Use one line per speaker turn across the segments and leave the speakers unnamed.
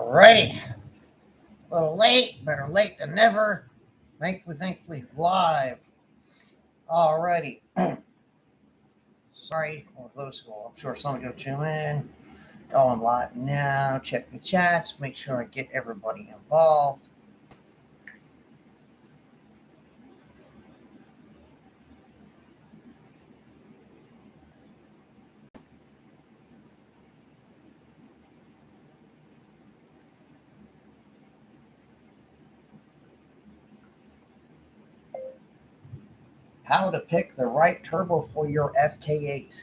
Alrighty. A little late, better late than never. Thankfully, live. Alrighty. Sorry for those who I'm sure some of you tune in. Going live now. Check the chats. Make sure I get everybody involved. How to pick the right turbo for your Fk8.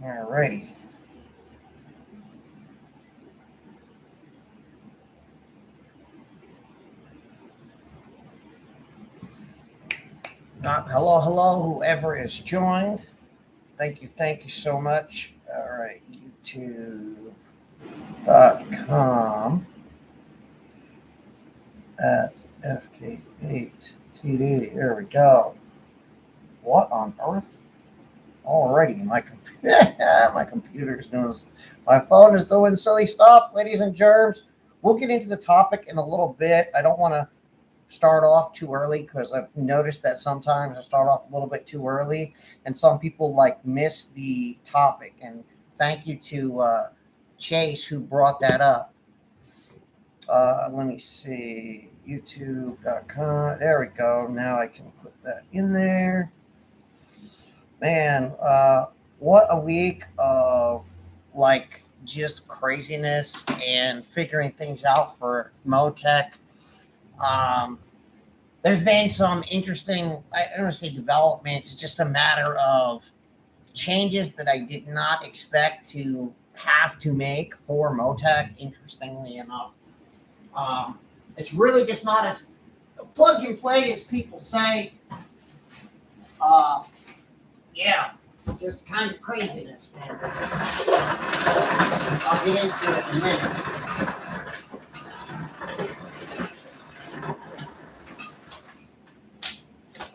Alrighty. Hello, whoever is joined. Thank you so much. All right, youtube.com at Fk8 TD. There we go. What on earth? Alrighty, my computer is doing. My phone is doing silly stuff, ladies and germs. We'll get into the topic in a little bit. I don't want to start off too early because I've noticed that sometimes I start off a little bit too early, and some people miss the topic. And thank you to Chase who brought that up. Let me see, youtube.com. There we go. Now I can put that in there. Man, what a week of just craziness and figuring things out for Motec. There's been some interesting, I don't want to say developments. It's just a matter of changes that I did not expect to have to make for Motec, interestingly enough. It's really just not as plug and play as people say. Yeah, just kind of craziness, man. I'll get into it in a minute.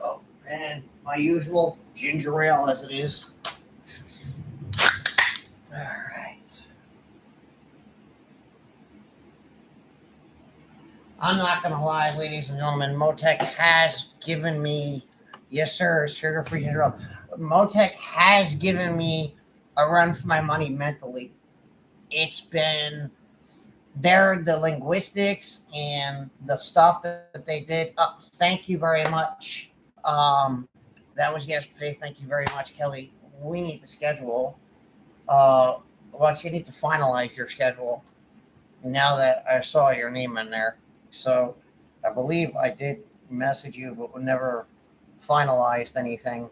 Oh, and my usual ginger ale as it is. All right. I'm not going to lie, ladies and gentlemen. Motec has given me, yes, sir, sugar-free ginger ale. Motec has given me a run for my money mentally. It's been the linguistics and the stuff that they did. Thank you very much. That was yesterday. Thank you very much, Kelly. We need to schedule. You need to finalize your schedule now that I saw your name in there. So I believe I did message you, but we never finalized anything.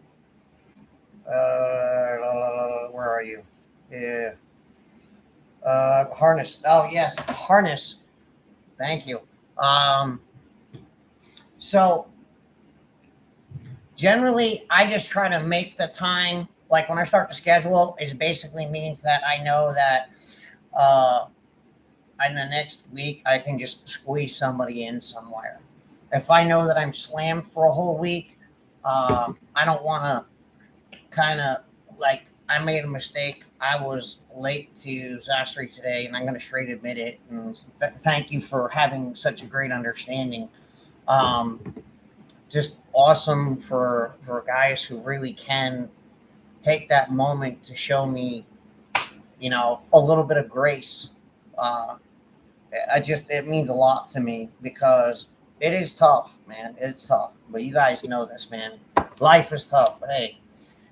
Where are you? Yeah. Harness. Oh yes, harness. Thank you. So generally I just try to make the time, when I start the schedule, it basically means that I know that in the next week I can just squeeze somebody in somewhere. If I know that I'm slammed for a whole week, I don't want to I made a mistake. I was late to Zastri today, and I'm going to straight admit it. And thank you for having such a great understanding. Just awesome for guys who really can take that moment to show me, a little bit of grace. It means a lot to me because it is tough, man. It's tough, but you guys know this, man. Life is tough, but hey.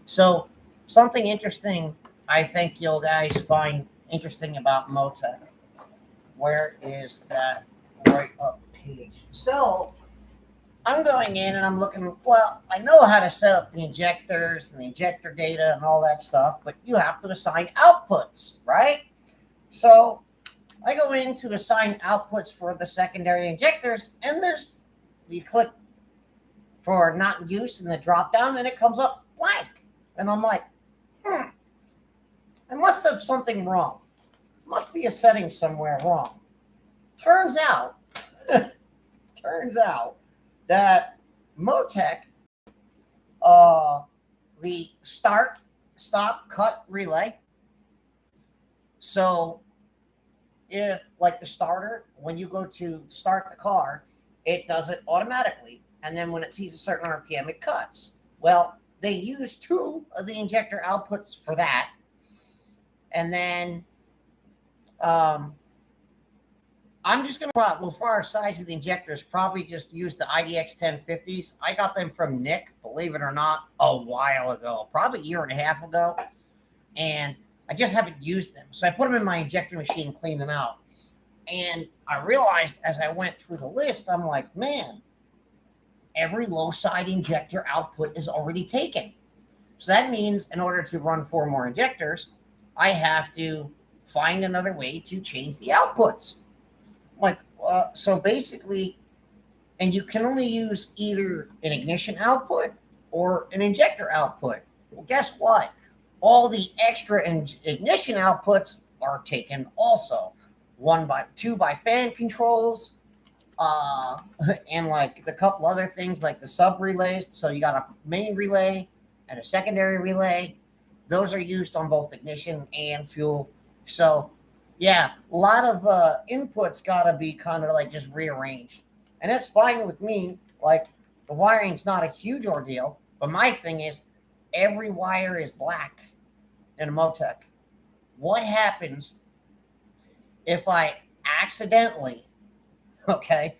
So something interesting I think you'll guys find interesting about Motec. Where is that right up page? So I'm going in and I'm looking, I know how to set up the injectors and the injector data and all that stuff, but you have to assign outputs, right? So I go in to assign outputs for the secondary injectors, and you click for not in use in the drop down and it comes up blank. And I'm like, I must have something wrong. Must be a setting somewhere wrong. Turns out that Motec, the start, stop, cut relay, So if, like the starter, when you go to start the car, it does it automatically. And then when it sees a certain RPM, it cuts. Well, they use two of the injector outputs for that. And then I'm just going to, well, for our size of the injectors, probably just use the IDX 1050s. I got them from Nick, believe it or not, a while ago, probably a year and a half ago. And I just haven't used them. So I put them in my injector machine and cleaned them out. And I realized as I went through the list, I'm like, man, every low side injector output is already taken. So that means in order to run 4 more injectors, I have to find another way to change the outputs. Like, so basically, and you can only use either an ignition output or an injector output. Well, guess what? All the extra ignition outputs are taken also. 2 by fan controls, and like a couple other things like the sub relays. So you got a main relay and a secondary relay. Those are used on both ignition and fuel. So yeah, a lot of inputs got to be kind of like just rearranged. And that's fine with me. Like, the wiring's not a huge ordeal. But my thing is, every wire is black in a Motec. What happens if I accidentally, okay,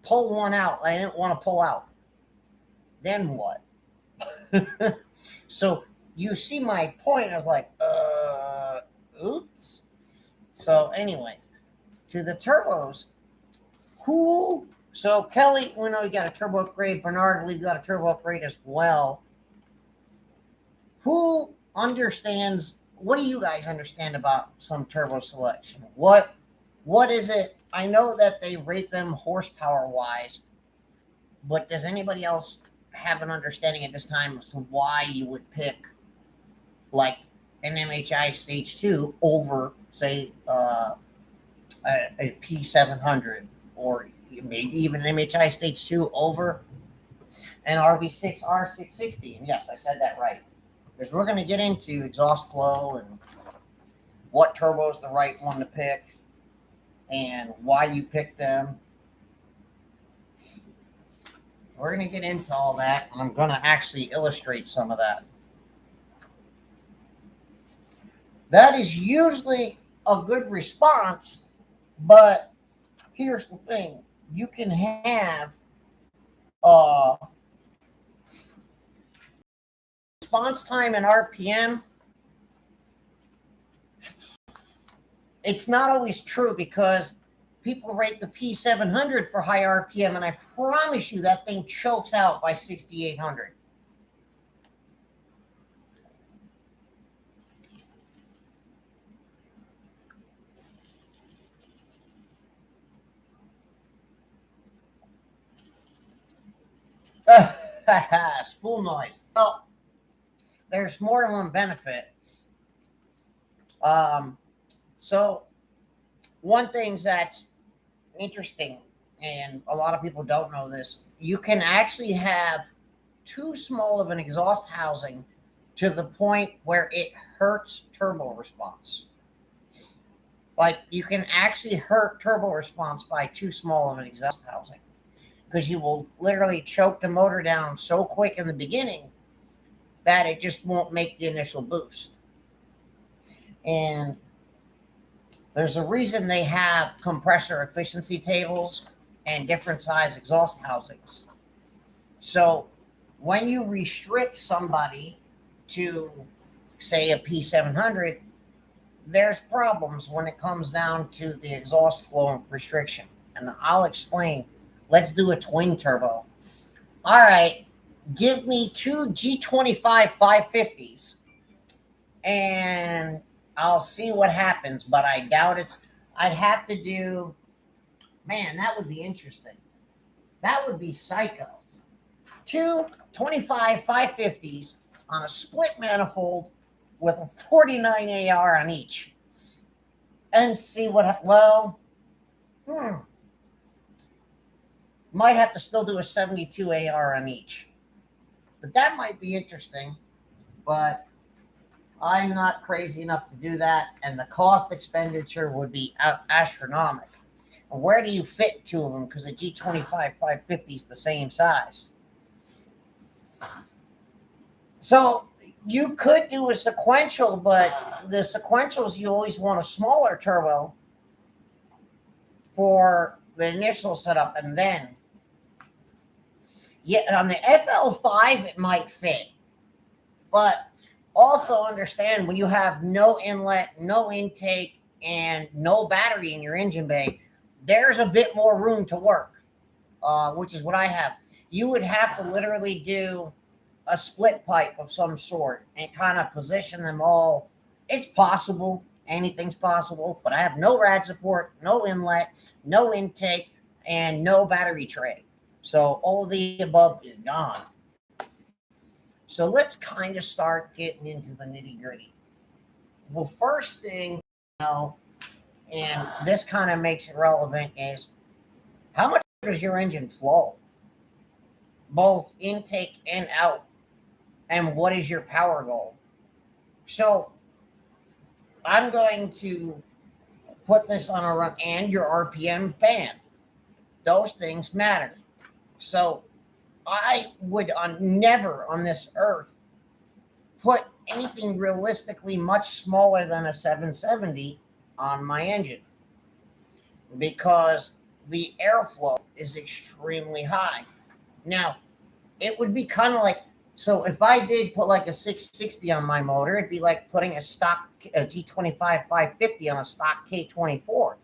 pull one out I didn't want to pull out? Then what? So you see my point. I was like, oops. So anyways, to the turbos, who, so Kelly, we know you got a turbo upgrade. Bernard, I believe you got a turbo upgrade as well. Who understands, what do you guys understand about some turbo selection? What is it? I know that they rate them horsepower wise, but does anybody else have an understanding at this time as to why you would pick like an MHI stage 2 over, say, a P700, or maybe even an MHI stage 2 over an RV6 R660? And yes, I said that right, because we're going to get into exhaust flow and what turbo is the right one to pick and why you pick them. We're going to get into all that, and I'm going to actually illustrate some of that. That is usually a good response, but here's the thing. You can have response time and RPM. It's not always true, because people rate the P700 for high RPM, and I promise you that thing chokes out by 6,800. Spool noise. Well, there's more than one benefit. So one thing that's interesting, and a lot of people don't know this, you can actually have too small of an exhaust housing to the point where it hurts turbo response. Like, you can actually hurt turbo response by too small of an exhaust housing, because you will literally choke the motor down so quick in the beginning that it just won't make the initial boost. And there's a reason they have compressor efficiency tables and different size exhaust housings. So when you restrict somebody to, say, a P700, there's problems when it comes down to the exhaust flow restriction. And I'll explain. Let's do a twin turbo. All right, give me 2 G25 550s, and I'll see what happens, but I doubt it's, I'd have to do, man, that would be interesting. That would be psycho. 2 25 550s on a split manifold with a 49 AR on each, and see what, well, might have to still do a 72 AR on each. But that might be interesting. But I'm not crazy enough to do that, and the cost expenditure would be astronomical. And where do you fit two of them? Because a G25 550 is the same size. So you could do a sequential, but the sequentials, you always want a smaller turbo for the initial setup, and then yeah, on the FL5 it might fit, but also understand when you have no inlet, no intake, and no battery in your engine bay, there's a bit more room to work, which is what I have. You would have to literally do a split pipe of some sort and kind of position them all. It's possible. Anything's possible, but I have no rad support, no inlet, no intake, and no battery tray. So all of the above is gone. So let's kind of start getting into the nitty gritty. Well, first thing, and this kind of makes it relevant, is how much does your engine flow? Both intake and out. And what is your power goal? So I'm going to put this on a run, and your RPM band. Those things matter. So I would never on this earth put anything realistically much smaller than a 770 on my engine, because the airflow is extremely high. Now, it would be kind of like, so if I did put like a 660 on my motor, it'd be like putting a stock G25 550 on a stock K24.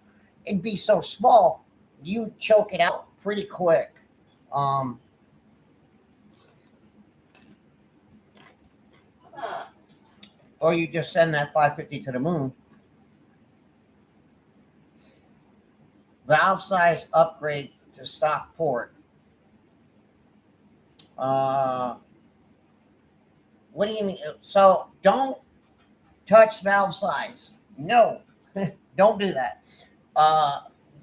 It'd be so small, you choke it out pretty quick. Or you just send that 550 to the moon. Valve size upgrade to stock port. What do you mean? So don't touch valve size. No, don't do that.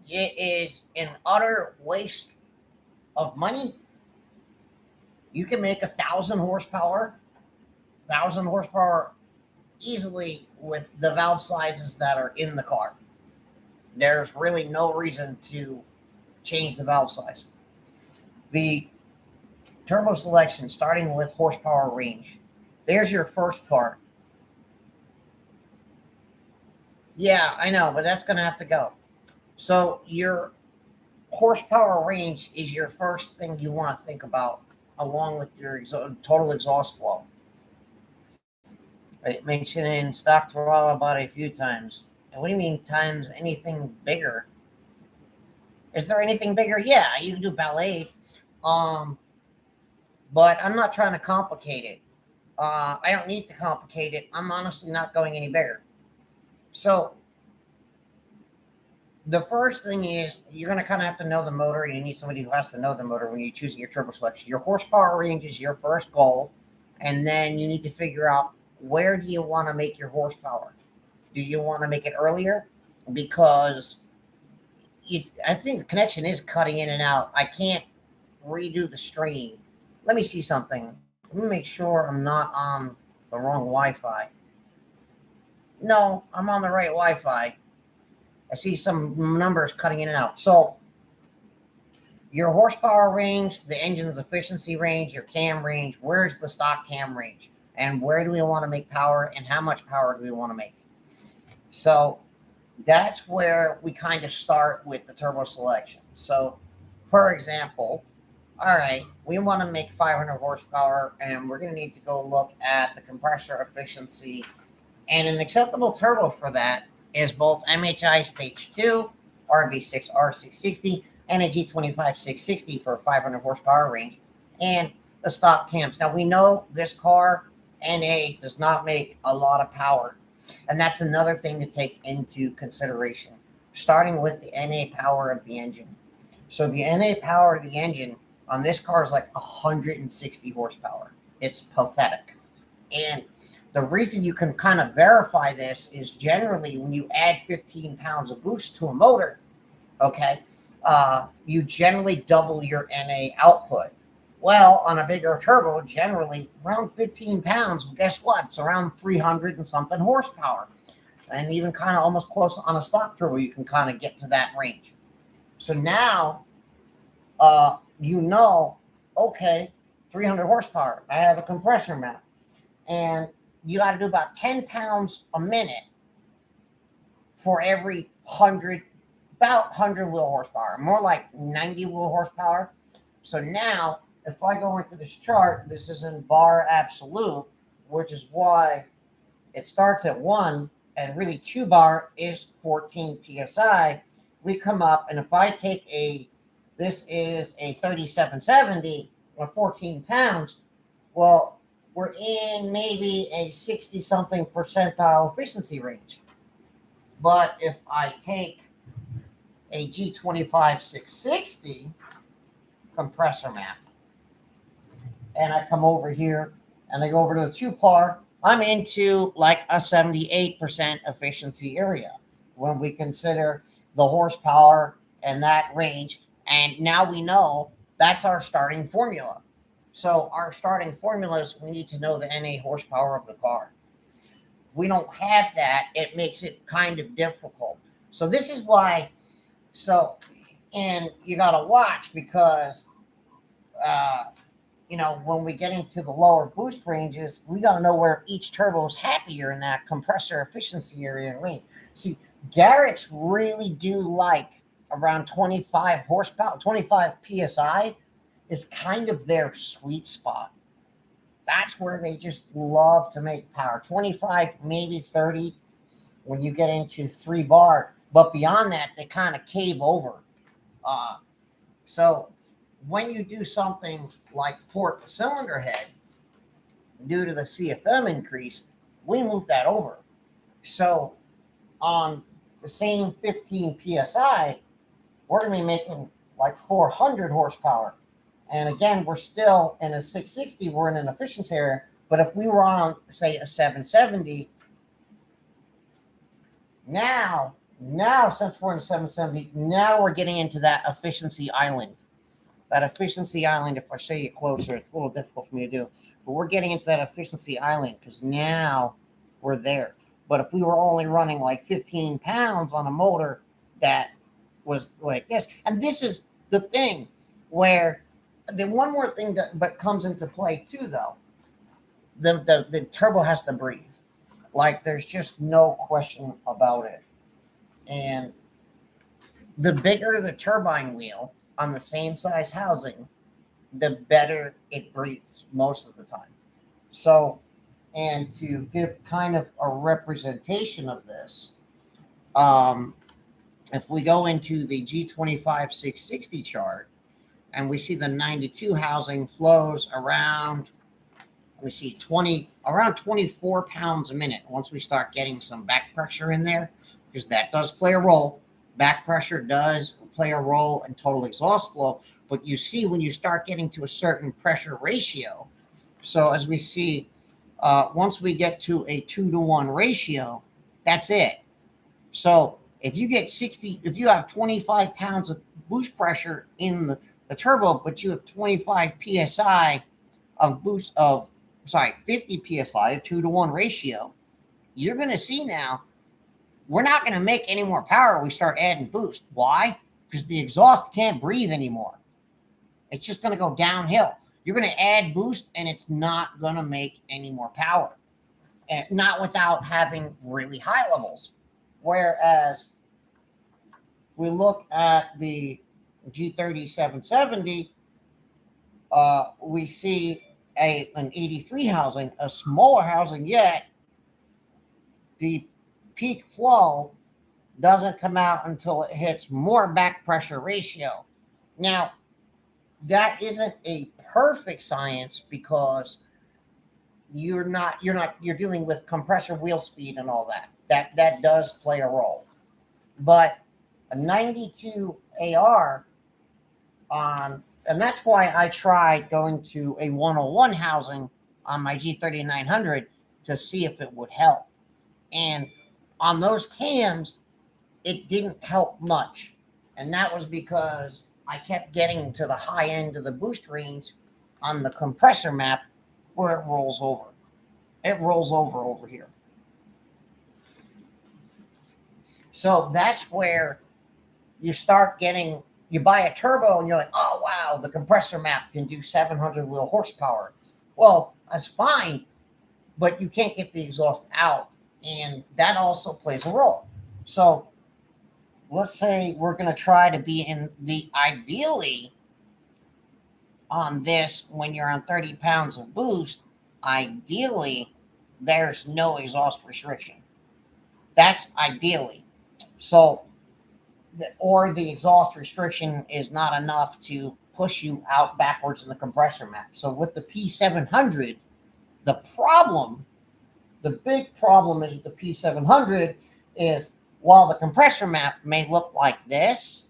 It is an utter waste of money. You can make 1,000 horsepower easily with the valve sizes that are in the car. There's really no reason to change the valve size. The turbo selection, starting with horsepower range. There's your first part. Yeah, I know, but that's going to have to go. So your horsepower range is your first thing you want to think about, along with your total exhaust flow. I mentioned in stock throttle about a few times. And what do you mean times anything bigger? Is there anything bigger? Yeah, you can do ballet. But I'm not trying to complicate it. I don't need to complicate it. I'm honestly not going any bigger. So the first thing is you're going to kind of have to know the motor, and you need somebody who has to know the motor when you're choosing your turbo selection. Your horsepower range is your first goal, and then you need to figure out, where do you want to make your horsepower? Do you want to make it earlier? Because I think the connection is cutting in and out. I can't redo the stream. Let me see something. Let me make sure I'm not on the wrong Wi-Fi. No, I'm on the right Wi-Fi. I see some numbers cutting in and out. So your horsepower range, the engine's efficiency range, your cam range, where's the stock cam range? And where do we want to make power, and how much power do we want to make? So that's where we kind of start with the turbo selection. So, for example, all right, we want to make 500 horsepower, and we're going to need to go look at the compressor efficiency. And an acceptable turbo for that is both MHI Stage 2, RV6 R660, and a G25 660 for 500 horsepower range, and the stock cams. Now, we know this car, NA, does not make a lot of power. And that's another thing to take into consideration, starting with the NA power of the engine. So the NA power of the engine on this car is like 160 horsepower. It's pathetic. And the reason you can kind of verify this is generally when you add 15 pounds of boost to a motor, okay, you generally double your NA output. Well, on a bigger turbo, generally around 15 pounds. Well, guess what? It's around 300 and something horsepower. And even kind of almost close on a stock turbo, you can kind of get to that range. So now, you know, okay, 300 horsepower. I have a compressor mount. And you got to do about 10 pounds a minute for every 100, about 100 wheel horsepower, more like 90 wheel horsepower. So now, if I go into this chart, this is in bar absolute, which is why it starts at 1, and really 2 bar is 14 psi. We come up, and if I take this is a 3770 or 14 pounds, well, we're in maybe a 60 something percentile efficiency range. But if I take a G25 660 compressor map, and I come over here and I go over to the 2 par, I'm into like a 78% efficiency area when we consider the horsepower and that range. And now we know that's our starting formula. So our starting formula is we need to know the NA horsepower of the car. If we don't have that, it makes it kind of difficult. So this is why, and you got to watch because, when we get into the lower boost ranges, we got to know where each turbo is happier in that compressor efficiency area and range. See, Garrett's really do like around 25 horsepower, 25 psi is kind of their sweet spot. That's where they just love to make power. 25, maybe 30 when you get into 3 bar. But beyond that, they kind of cave over. So when you do something like port the cylinder head, due to the CFM increase, we move that over. So on the same 15 psi, we're going to be making like 400 horsepower. And again, we're still in a 660, we're in an efficiency area. But if we were on, say, a 770, now since we're in 770, now we're getting into that efficiency island. That efficiency island, if I show you closer, it's a little difficult for me to do. But we're getting into that efficiency island because now we're there. But if we were only running like 15 pounds on a motor that was like this, and this is the thing where the one more thing that comes into play too, though, the turbo has to breathe. Like there's just no question about it. And the bigger the turbine wheel on the same size housing, the better it breathes most of the time. So, and to give kind of a representation of this, if we go into the G25 660 chart and we see the 92 housing flows around, we see around 24 pounds a minute once we start getting some back pressure in there, because that does play a role. Back pressure does play a role in total exhaust flow, but you see when you start getting to a certain pressure ratio. So as we see, once we get to a 2-to-1 ratio, that's it. So if you get if you have 25 pounds of boost pressure in the turbo, but you have 25 psi of 50 psi, a 2-to-1 ratio, you're going to see now we're not going to make any more power when we start adding boost. Why? Because the exhaust can't breathe anymore. It's just going to go downhill. You're going to add boost and it's not going to make any more power. And not without having really high levels. Whereas we look at the G30 770, we see an 83 housing, a smaller housing, yet the peak flow doesn't come out until it hits more back pressure ratio. Now, that isn't a perfect science because you're dealing with compressor wheel speed and all that. That does play a role. But a 92 AR and that's why I tried going to a 101 housing on my G3900 to see if it would help. And on those cams, it didn't help much. And that was because I kept getting to the high end of the boost range on the compressor map where it rolls over. It rolls over here. So that's where you start getting, you buy a turbo and you're like, oh, wow, the compressor map can do 700 wheel horsepower. Well, that's fine, but you can't get the exhaust out. And that also plays a role. So let's say we're going to try to be in the ideally on this when you're on 30 pounds of boost, ideally there's no exhaust restriction. That's ideally. So, or the exhaust restriction is not enough to push you out backwards in the compressor map. So with the P700, the big problem is with the P700 is while the compressor map may look like this,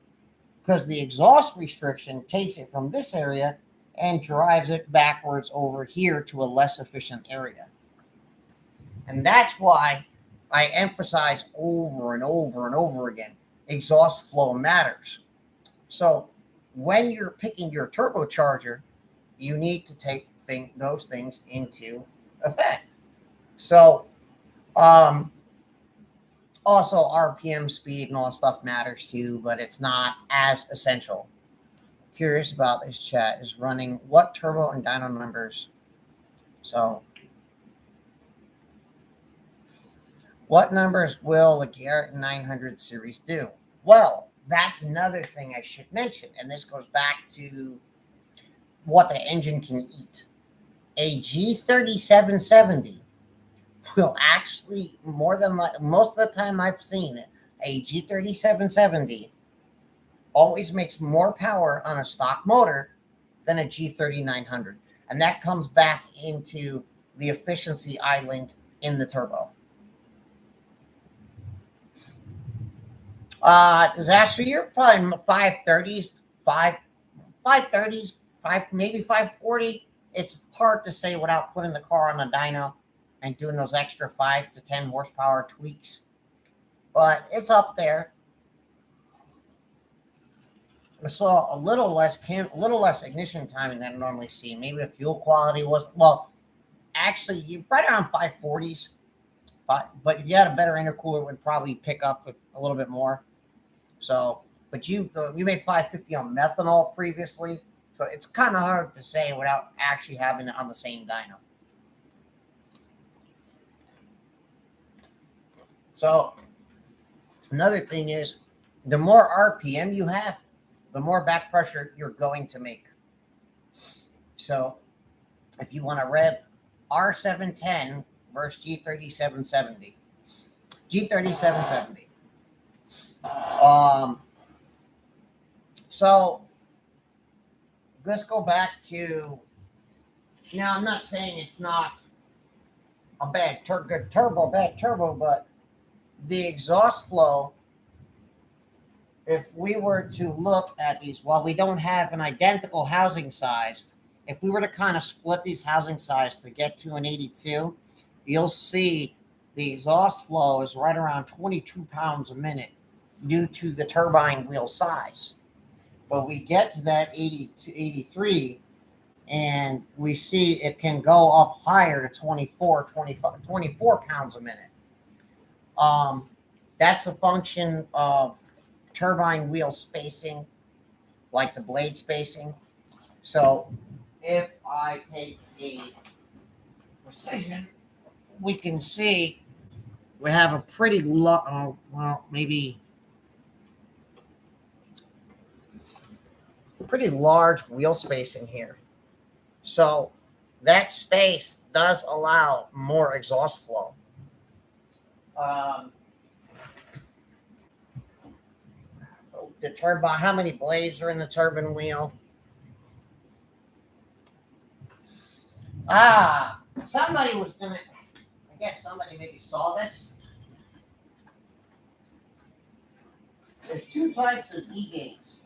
because the exhaust restriction takes it from this area and drives it backwards over here to a less efficient area. And that's why I emphasize over and over and over again, exhaust flow matters. So when you're picking your turbocharger, you need to take those things into effect. So also RPM speed and all that stuff matters too, but it's not as essential. Curious about this chat is running what turbo and dyno numbers. So what numbers will the Garrett 900 series do? Well, that's another thing I should mention, and this goes back to what the engine can eat. A G3770 will actually, more than most of the time I've seen it, a G3770 always makes more power on a stock motor than a G3900. And that comes back into the efficiency island in the turbo. Disaster year, probably 530s, 530s, maybe 540. It's hard to say without putting the car on a dyno and doing those extra 5 to 10 horsepower tweaks. But it's up there. I saw a little less ignition timing than I normally see. Maybe the fuel quality was, well, actually, you right around 540s. But if you had a better intercooler, it would probably pick up a little bit more. So, but you made 550 on methanol previously, so it's kind of hard to say without actually having it on the same dyno. So, another thing is, the more RPM you have, the more back pressure you're going to make. So, if you want to rev R710 versus G3770. So let's go back to, now I'm not saying it's not a good turbo, but the exhaust flow, if we were to look at these, while we don't have an identical housing size, if we were to kind of split these housing size to get to an 82, you'll see the exhaust flow is right around 22 pounds a minute due to the turbine wheel size. But we get to that 80 to 83, and we see it can go up higher to 24 pounds a minute. That's a function of turbine wheel spacing, like the blade spacing. So if I take a precision, we can see we have a pretty pretty large wheel spacing here. So that space does allow more exhaust flow. The turbine, how many blades are in the turbine wheel? Somebody was gonna, I guess somebody maybe saw this. There's two types of E-gates.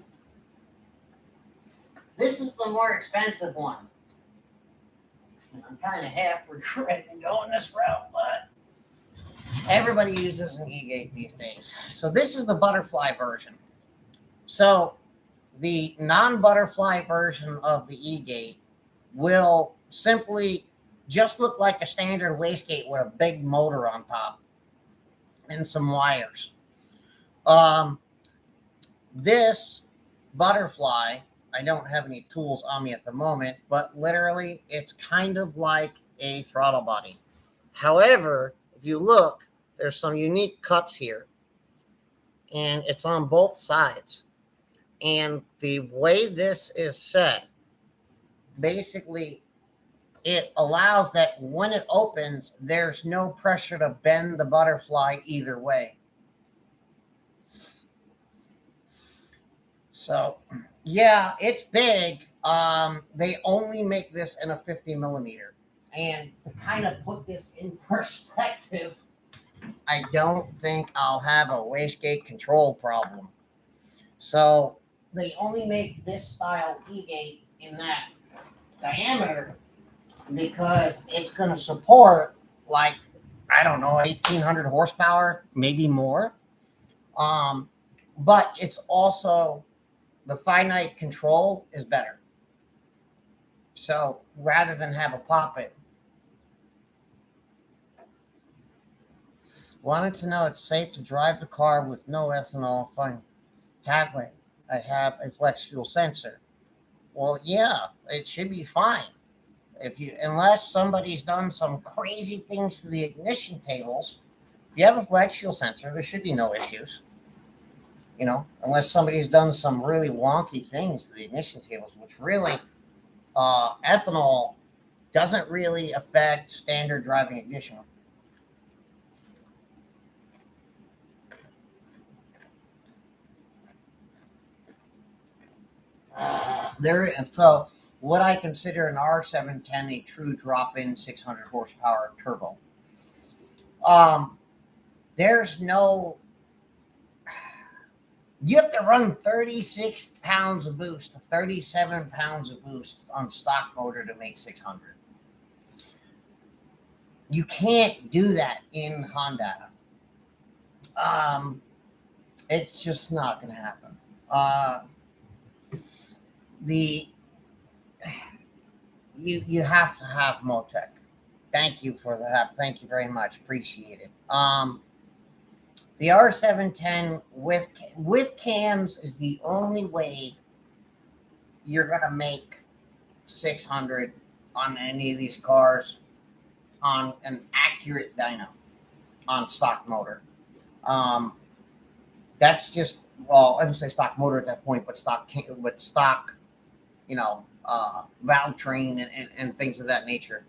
This is the more expensive one. I'm kind of half regretting going this route, but everybody uses an E-gate these days. So this is the butterfly version. So the non-butterfly version of the E-gate will simply just look like a standard wastegate with a big motor on top and some wires. This butterfly, I don't have any tools on me at the moment, but literally it's kind of like a throttle body. However, if you look, there's some unique cuts here, and it's on both sides. And the way this is set, basically, it allows that when it opens, there's no pressure to bend the butterfly either way. So, yeah, it's big. They only make this in a 50 millimeter. And to kind of put this in perspective, I don't think I'll have a wastegate control problem. So they only make this style E-gate in that diameter because it's going to support, like, I don't know, 1,800 horsepower, maybe more. But it's also, the finite control is better. So rather than have a pop-it. Wanted to know it's safe to drive the car with no ethanol. Fine. I have a flex fuel sensor. Well, yeah, it should be fine. Unless somebody's done some crazy things to the ignition tables, if you have a flex fuel sensor, there should be no issues. You know, unless somebody's done some really wonky things to the ignition tables, which really, ethanol doesn't really affect standard driving ignition. So what I consider an R710 a true drop-in 600 horsepower turbo. There's no, you have to run 36 pounds of boost to 37 pounds of boost on stock motor to make 600. You can't do that in Honda. It's just not going to happen. You have to have Motec. Thank you for that. Thank you very much. Appreciate it. The R710 with cams is the only way you're gonna make 600 on any of these cars on an accurate dyno on stock motor. That's just, well, I didn't say stock motor at that point, but stock, you know, valve train and things of that nature.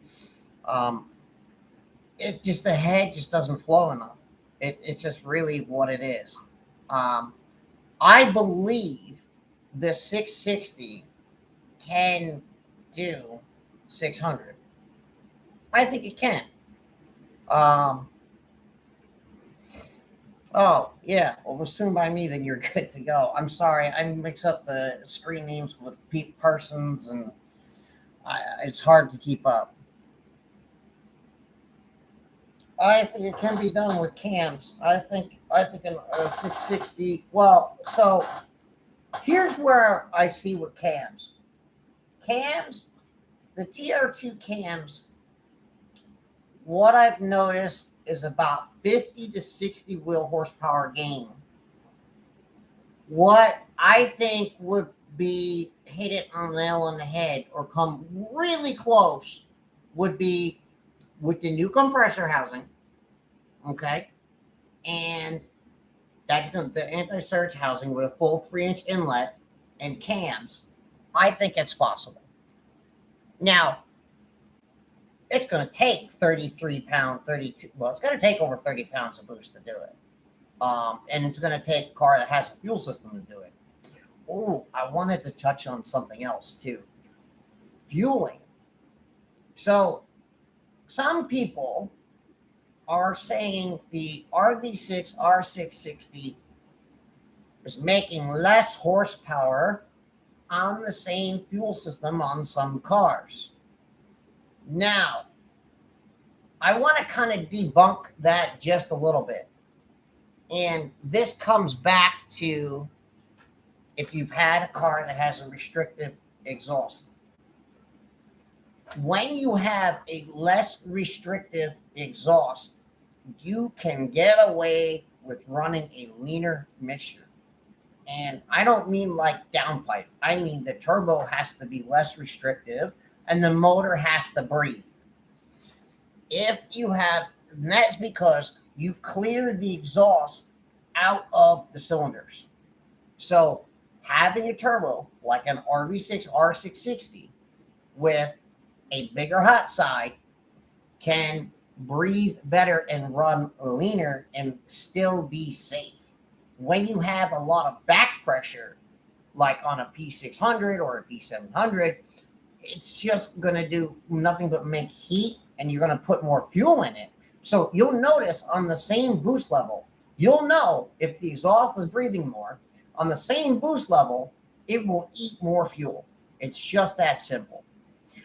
It just, the head just doesn't flow enough. It's just really what it is. I believe the 660 can do 600. I think it can. Oh, yeah. Well, assume by me, then you're good to go. I'm sorry. I mix up the screen names with persons, and it's hard to keep up. I think it can be done with cams. I think a 660. Well, so here's where I see with cams. Cams, the TR2 cams, what I've noticed is about 50 to 60 wheel horsepower gain. What I think would be hit it on the nail on the head or come really close would be with the new compressor housing, okay, and that the anti-surge housing with a full 3-inch inlet and cams. I think it's possible. Now, it's going to take 32. Well, it's going to take over 30 pounds of boost to do it. And it's going to take a car that has a fuel system to do it. Oh, I wanted to touch on something else too. Fueling. So some people are saying the RV6 R660 is making less horsepower on the same fuel system on some cars. Now, I want to kind of debunk that just a little bit. And this comes back to if you've had a car that has a restrictive exhaust. when you have a less restrictive exhaust, you can get away with running a leaner mixture. And I don't mean like downpipe. I mean the turbo has to be less restrictive and the motor has to breathe. If you have, and that's because you clear the exhaust out of the cylinders. So having a turbo like an RV6 R660 with a bigger hot side can breathe better and run leaner and still be safe. When you have a lot of back pressure, like on a P600 or a P700, it's just going to do nothing but make heat, and you're going to put more fuel in it. So you'll notice on the same boost level, you'll know if the exhaust is breathing more. On the same boost level, it will eat more fuel. It's just that simple.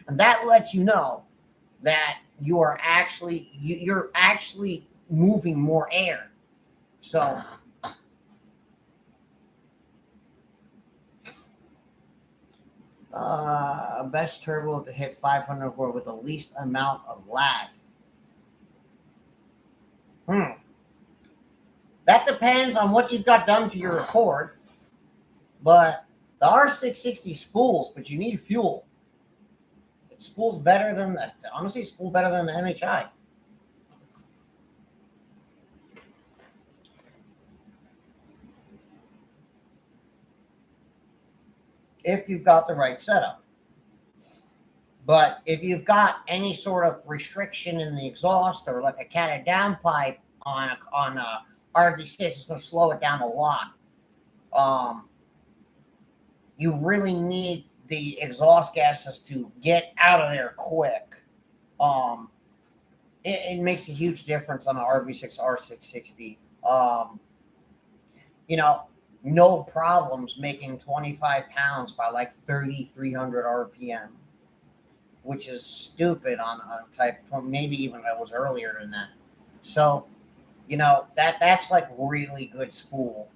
And that lets you know that you're actually moving more air. So best turbo to hit 500 with the least amount of lag. That depends on what you've got done to your record. But the R660 spools, but you need fuel. It spools better than that. Honestly, spool better than the MHI. If you've got the right setup. But if you've got any sort of restriction in the exhaust or like a catted downpipe on a RV6, it's going to slow it down a lot. You really need the exhaust gases to get out of there quick. It makes a huge difference on an RV6 R660. No problems making 25 pounds by like 3,300 RPM, which is stupid on type 20, maybe even that was earlier than that. So, that's like really good spool.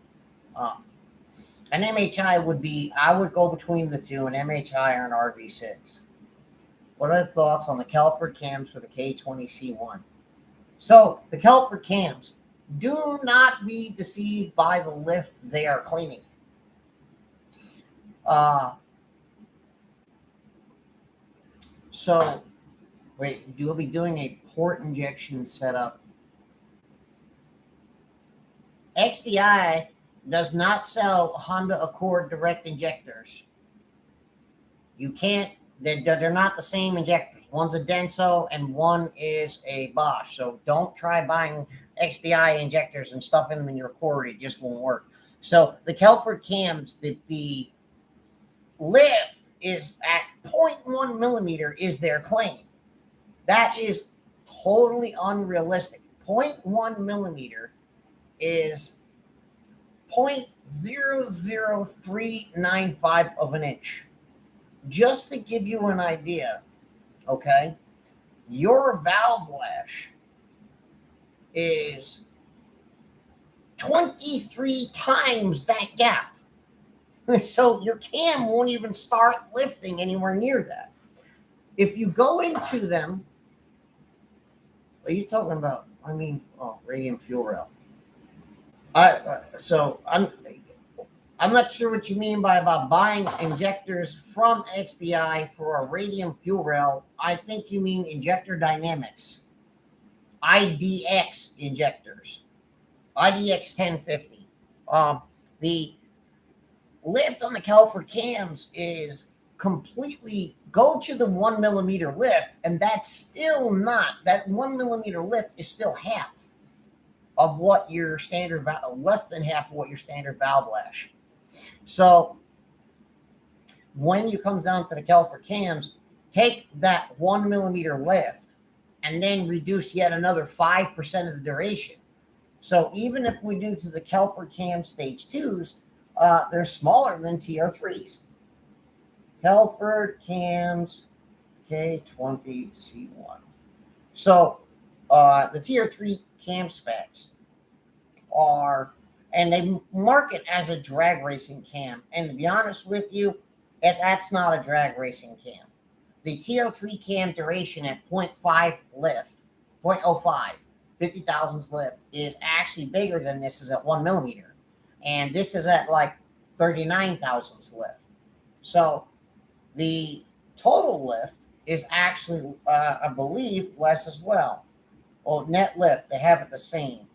An MHI would be, I would go between the two, an MHI or an RV6. What are the thoughts on the Kelford cams for the K20C1? So the Kelford cams, do not be deceived by the lift they are cleaning. You'll be doing a port injection setup. XDI does not sell Honda Accord direct injectors. You can't, they're not the same injectors. One's a Denso and one is a Bosch. So don't try buying XDI injectors and stuffing them in your cord. It just won't work. So the Kelford cams, the lift is at 0.1 millimeter is their claim. That is totally unrealistic. 0.1 millimeter is 0.00395 of an inch. Just to give you an idea, okay, your valve lash is 23 times that gap. So your cam won't even start lifting anywhere near that. If you go into them, what are you talking about? Radium fuel rail. I'm not sure what you mean by about buying injectors from XDI for a radium fuel rail. I think you mean Injector Dynamics, IDX injectors, IDX 1050. The lift on the Kelford cams is completely, go to the 1 millimeter lift, and that's still not, that 1 millimeter lift is still half of what your standard, less than half of what your standard valve lash. So when you come down to the Kelford cams, take that 1 millimeter lift and then reduce yet another 5% of the duration. So even if we do to the Kelford cam stage 2s, they're smaller than TR3s. Kelford cams K20C1. So the TR3 cam specs are, and they mark it as a drag racing cam. And to be honest with you, that's not a drag racing cam. the TO3 cam duration at 0.5 lift, 0.05, 50 thousandths lift, is actually bigger than this is at 1 millimeter. And this is at like 39 thousandths lift. So the total lift is actually, I believe, less as well. Well, net lift, they have it the same.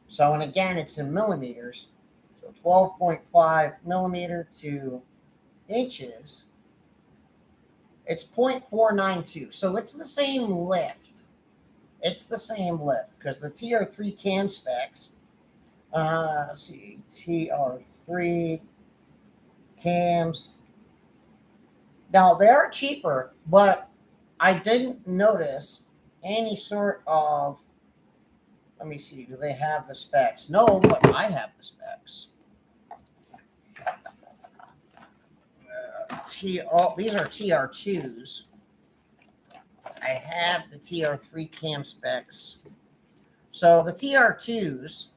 So, and again, it's in millimeters. So 12.5 millimeter to inches. It's 0.492. So it's the same lift. It's the same lift because the TR3 cam specs, let's see, TR3 cams. Now, they are cheaper, but I didn't notice any sort of, let me see, do they have the specs? No, but I have the specs. These are TR2s. I have the TR3 cam specs. So the TR2s,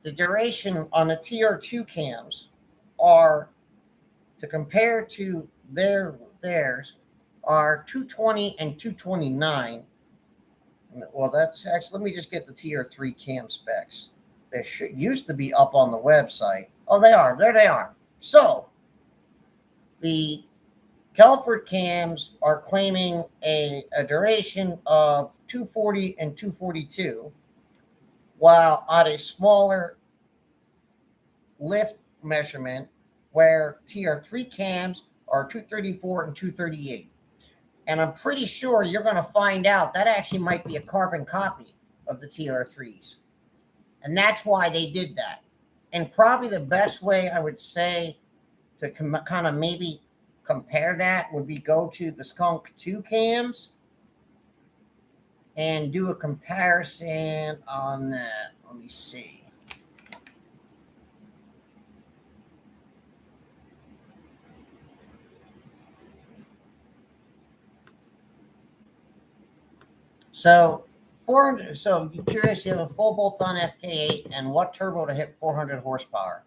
the duration on the TR2 cams are, to compare to theirs, are 220 and 229. Well, that's actually, let me just get the TR3 cam specs. They used to be up on the website. Oh, they are. There they are. So the Kelford cams are claiming a duration of 240 and 242, while at a smaller lift measurement, where TR3 cams are 234 and 238. And I'm pretty sure you're going to find out that actually might be a carbon copy of the TR3s. And that's why they did that. And probably the best way I would say to kind of maybe compare that would be go to the Skunk 2 cams and do a comparison on that. Let me see. So 400. So I'm curious, you have a full bolt-on Fk8 and what turbo to hit 400 horsepower?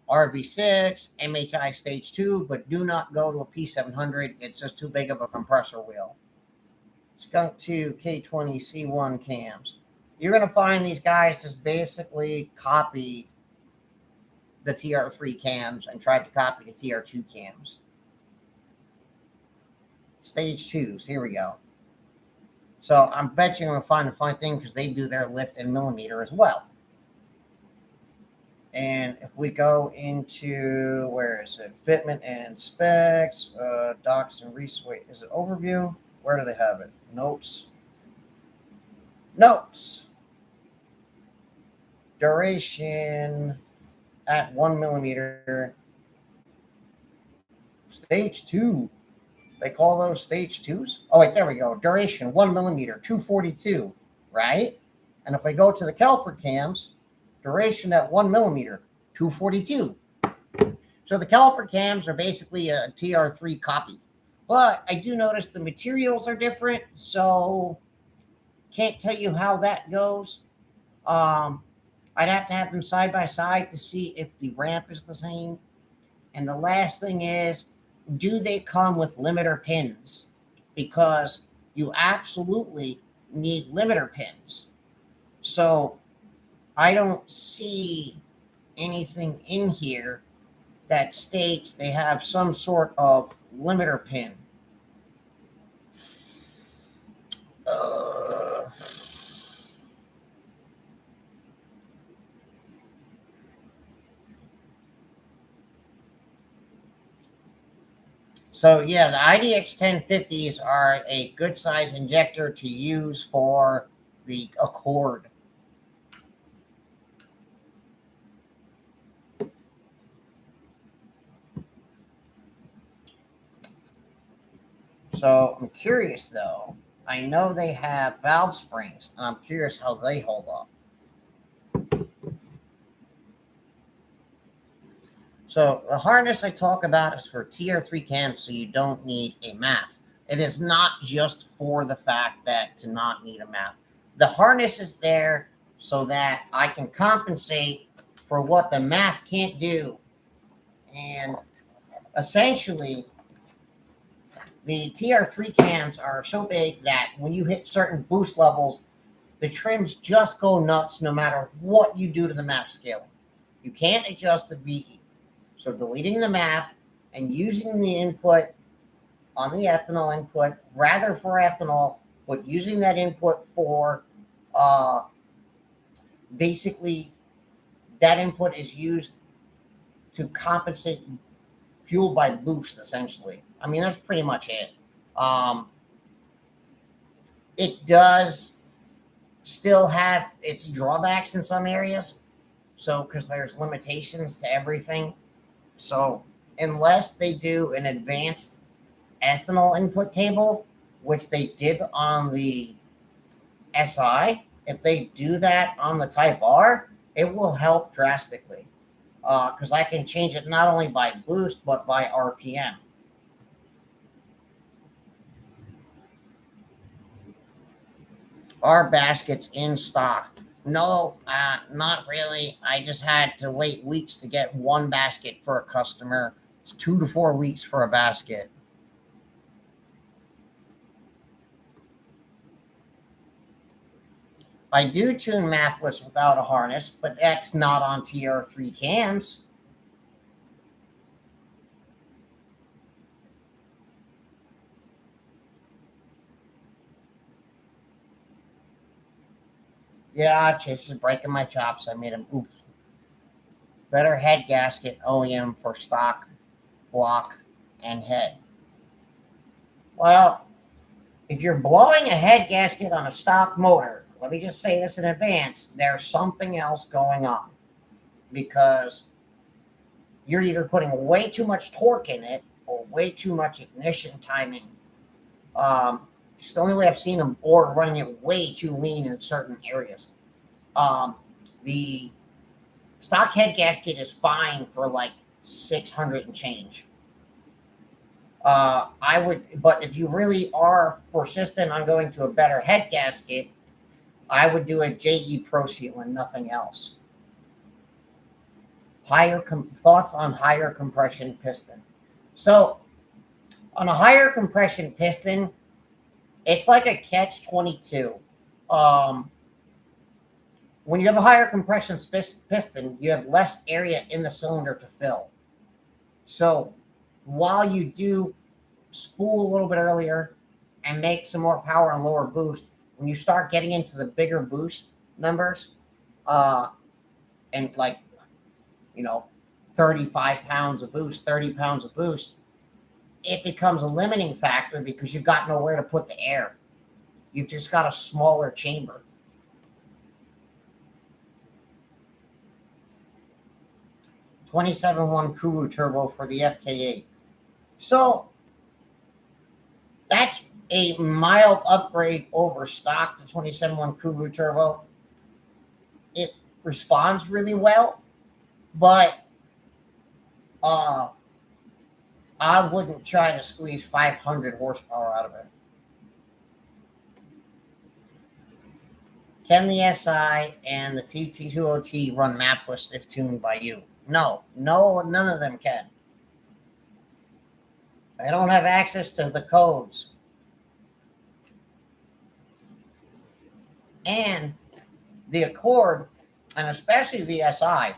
RV6, MHI stage 2, but do not go to a P700. It's just too big of a compressor wheel. Skunk 2 K20 C1 cams. You're going to find these guys just basically copy the TR3 cams and tried to copy the TR2 cams. Stage 2s. Here we go. So I bet you're going to find a fine thing because they do their lift in millimeter as well. And if we go into, where is it? Fitment and specs, docs and wait, is it overview? Where do they have it? Notes. Notes. Duration at 1 millimeter. Stage 2. They call those stage 2s? Oh, wait, there we go. Duration, 1 millimeter, 242, right? And if we go to the Kelford cams, duration at 1 millimeter, 242. So the Kelford cams are basically a TR3 copy. But I do notice the materials are different, so can't tell you how that goes. I'd have to have them side by side to see if the ramp is the same. And the last thing is, do they come with limiter pins? Because you absolutely need limiter pins. So I don't see anything in here that states they have some sort of limiter pin. So yeah, the IDX 1050s are a good size injector to use for the Accord. So I'm curious though. I know they have valve springs, and I'm curious how they hold up. So the harness I talk about is for TR3 cams, so you don't need a MAF. It is not just for the fact that to not need a MAF. The harness is there so that I can compensate for what the MAF can't do. And essentially, the TR3 cams are so big that when you hit certain boost levels, the trims just go nuts no matter what you do to the MAF scaling. You can't adjust the VE. So deleting the MAF and using the input on the ethanol input, rather for ethanol, but using that input for basically that input is used to compensate fuel by boost, essentially. I mean, that's pretty much it. It does still have its drawbacks in some areas. So, because there's limitations to everything. So, unless they do an advanced ethanol input table, which they did on the SI, if they do that on the Type R, it will help drastically. Because I can change it not only by boost, but by RPM. Are baskets in stock? No, not really. I just had to wait weeks to get one basket for a customer. It's 2 to 4 weeks for a basket. I do tune Mapless without a harness, but that's not on TR3 cams. Yeah, Chase is breaking my chops. I made him oof. Better head gasket OEM for stock, block, and head. Well, if you're blowing a head gasket on a stock motor, let me just say this in advance, there's something else going on. Because you're either putting way too much torque in it or way too much ignition timing. It's the only way I've seen them, or running it way too lean in certain areas. The stock head gasket is fine for like 600 and change. I would, but if you really are persistent on going to a better head gasket, I would do a JE Pro Seal and nothing else. Thoughts on higher compression piston. So on a higher compression piston, it's like a catch-22. When you have a higher compression piston, you have less area in the cylinder to fill. So while you do spool a little bit earlier and make some more power and lower boost, when you start getting into the bigger boost numbers, and like, 35 pounds of boost, 30 pounds of boost, it becomes a limiting factor because you've got nowhere to put the air. You've just got a smaller chamber. .27.1 Kuru turbo for the Fk8. So that's a mild upgrade over stock to 27.1 Kuru turbo. It responds really well, but I wouldn't try to squeeze 500 horsepower out of it. Can the SI and the T20T run Mapless if tuned by you? No, none of them can. I don't have access to the codes. And the Accord, and especially the SI,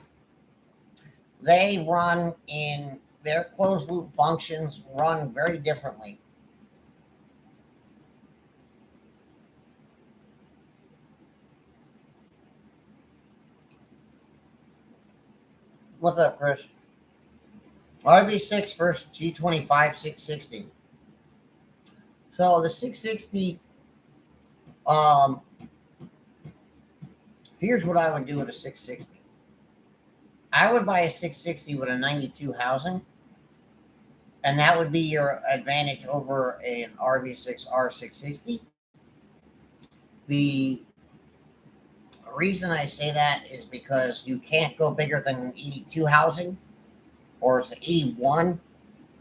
they run in their closed loop functions run very differently. What's up, Chris? RB6 versus G25 660. So the 660, here's what I would do with a 660. I would buy a 660 with a 92 housing, and that would be your advantage over an RV6 R660. The reason I say that is because you can't go bigger than an 82 housing, or it's an 81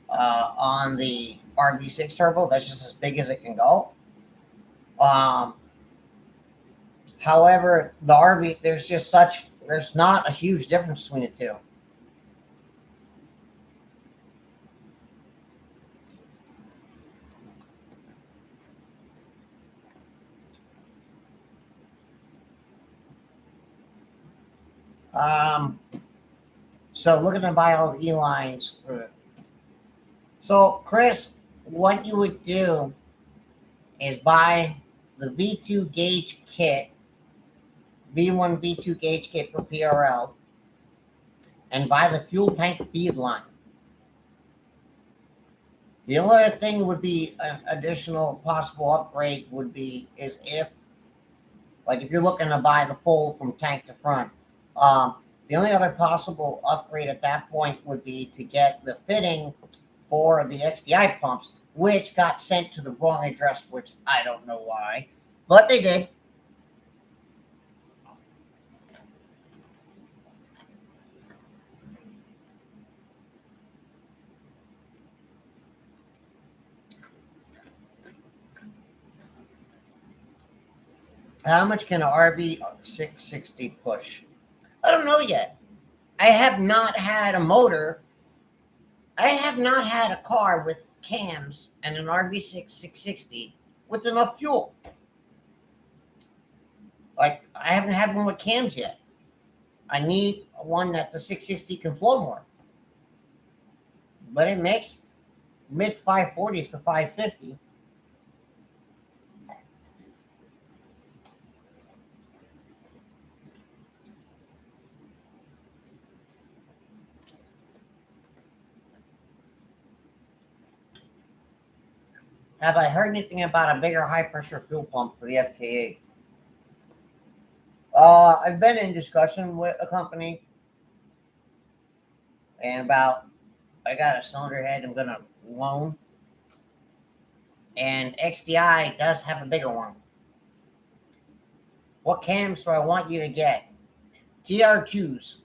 on the RV6 turbo. That's just as big as it can go. However, the RV, there's not a huge difference between the two. So looking to buy all the E-lines. So Chris, what you would do is buy the V2 gauge kit, V1 V2 gauge kit for PRL, and buy the fuel tank feed line. The only other thing would be an additional possible upgrade would be is if, like, if you're looking to buy the full from tank to front, the only other possible upgrade at that point would be to get the fitting for the XDI pumps, which got sent to the wrong address, which I don't know why, but they did. How much can an RV 660 push? I don't know yet. I have not had a motor. I have not had a car with cams and an RV 660 with enough fuel. Like, I haven't had one with cams yet. I need one that the 660 can flow more. But it makes mid 540s to 550. Have I heard anything about a bigger high pressure fuel pump for the Fk8? I've been in discussion with a company, and I got a cylinder head I'm gonna loan, and XDI does have a bigger one. What cams do I want you to get? TR2s.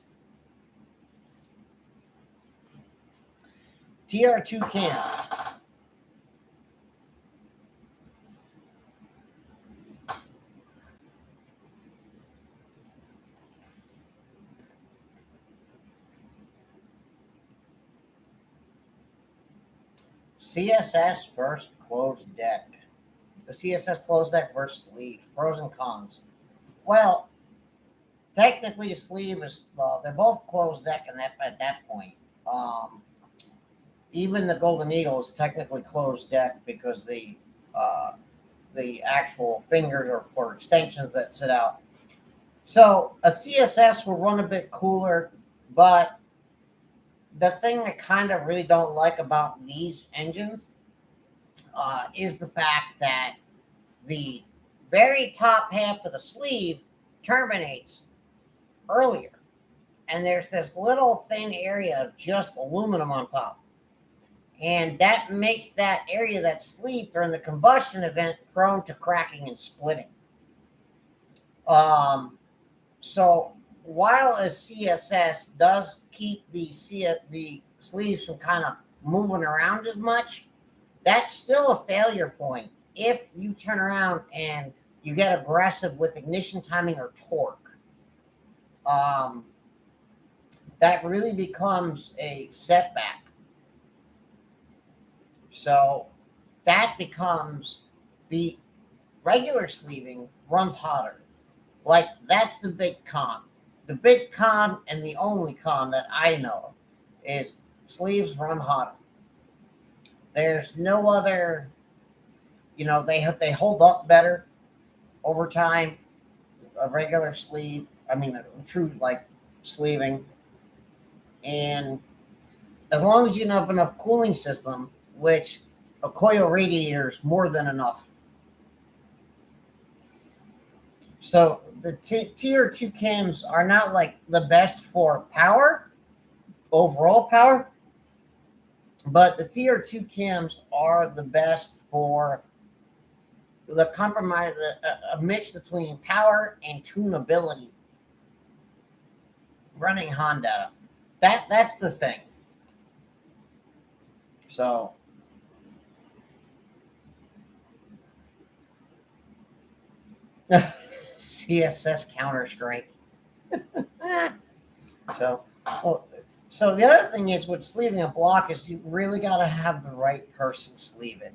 TR2 cams. CSS versus closed deck. The CSS closed deck versus sleeve. Pros and cons. Well, technically, a sleeve is, they're both closed deck at that point. Even the Golden Eagle is technically closed deck because the actual fingers or extensions that sit out. So a CSS will run a bit cooler, but the thing I kind of really don't like about these engines is the fact that the very top half of the sleeve terminates earlier. And there's this little thin area of just aluminum on top. And that makes that area, that sleeve, during the combustion event prone to cracking and splitting. So while a CSS does keep the sleeves from kind of moving around as much, that's still a failure point if you turn around and you get aggressive with ignition timing or torque. That really becomes a setback. So that becomes, the regular sleeving runs hotter. Like, that's the big con. The big con and the only con that I know is sleeves run hotter. There's no other, they hold up better over time. A regular sleeve, a true like sleeving. And as long as you have enough cooling system, which a coil radiator is more than enough. So the tier 2 cams are not like the best for power, overall power, but the tier 2 cams are the best for the compromise, a mix between power and tunability. Running Honda, that's the thing. So CSS counter strength. So the other thing is with sleeving a block is you really got to have the right person sleeve it.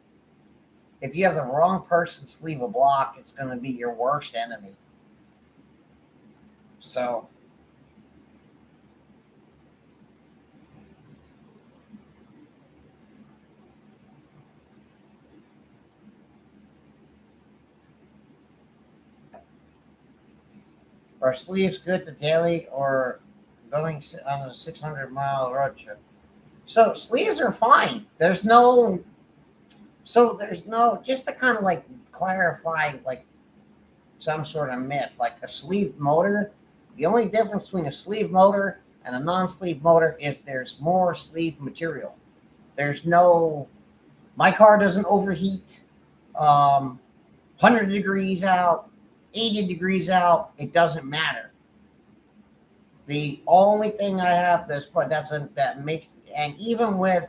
If you have the wrong person sleeve a block, it's going to be your worst enemy. So Are sleeves good to daily or going on a 600-mile road trip? So sleeves are fine. There's no, just to kind of like clarify like some sort of myth, like a sleeve motor. The only difference between a sleeve motor and a non-sleeve motor is there's more sleeve material. There's no, my car doesn't overheat. 100 degrees out, 80 degrees out, it doesn't matter. The only thing I have that makes, and even with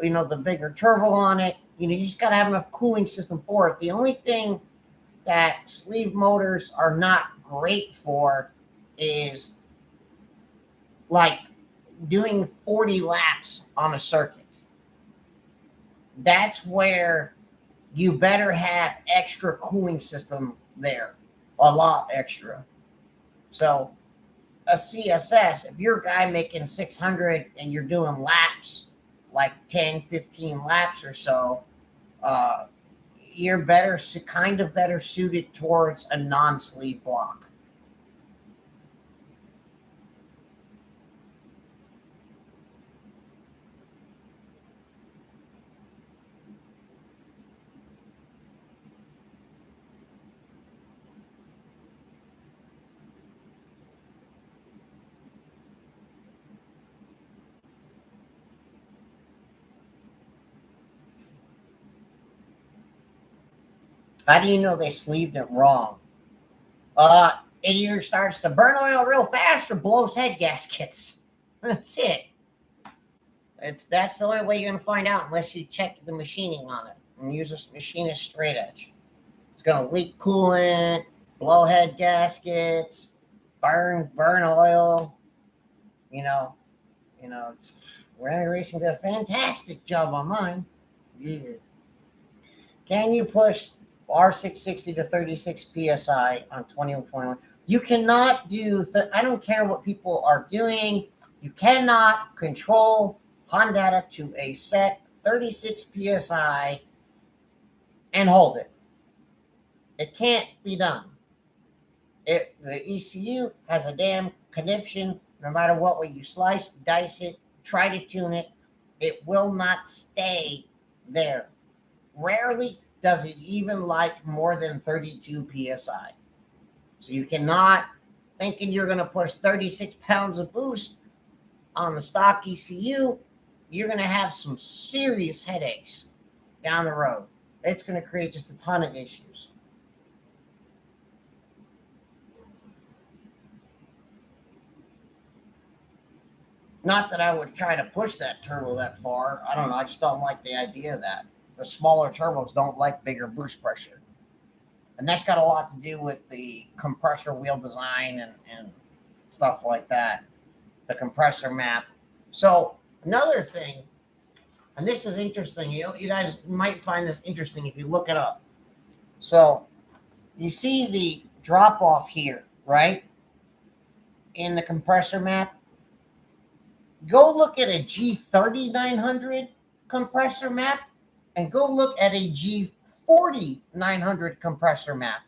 the bigger turbo on it, you just got to have enough cooling system for it. The only thing that sleeve motors are not great for is like doing 40 laps on a circuit. That's where you better have extra cooling system there, a lot extra. So a CSS, if you're a guy making 600 and you're doing laps, like 10, 15 laps or so, you're better suited towards a non-sleeve block. How do you know they sleeved it wrong? It either starts to burn oil real fast or blows head gaskets. That's it. That's the only way you're gonna find out unless you check the machining on it and use a machinist straight edge. It's gonna leak coolant, blow head gaskets, burn oil. Rally Racing did a fantastic job on mine. Yeah. Can you push R660 to 36 psi on 2021? You cannot do. I don't care what people are doing. You cannot control Honda to a set 36 psi and hold it. It can't be done. The ECU has a damn conniption. No matter what way you slice, dice it, try to tune it, it will not stay there. Rarely does it even like more than 32 psi. So you cannot, thinking you're going to push 36 pounds of boost on the stock ECU, you're going to have some serious headaches down the road. It's going to create just a ton of issues. Not that I would try to push that turbo that far. I don't know. I just don't like the idea of that. The smaller turbos don't like bigger boost pressure. And that's got a lot to do with the compressor wheel design and stuff like that. The compressor map. So another thing, and this is interesting. You guys might find this interesting if you look it up. So you see the drop off here, right? In the compressor map. Go look at a G3900 compressor map and go look at a G4900 compressor map.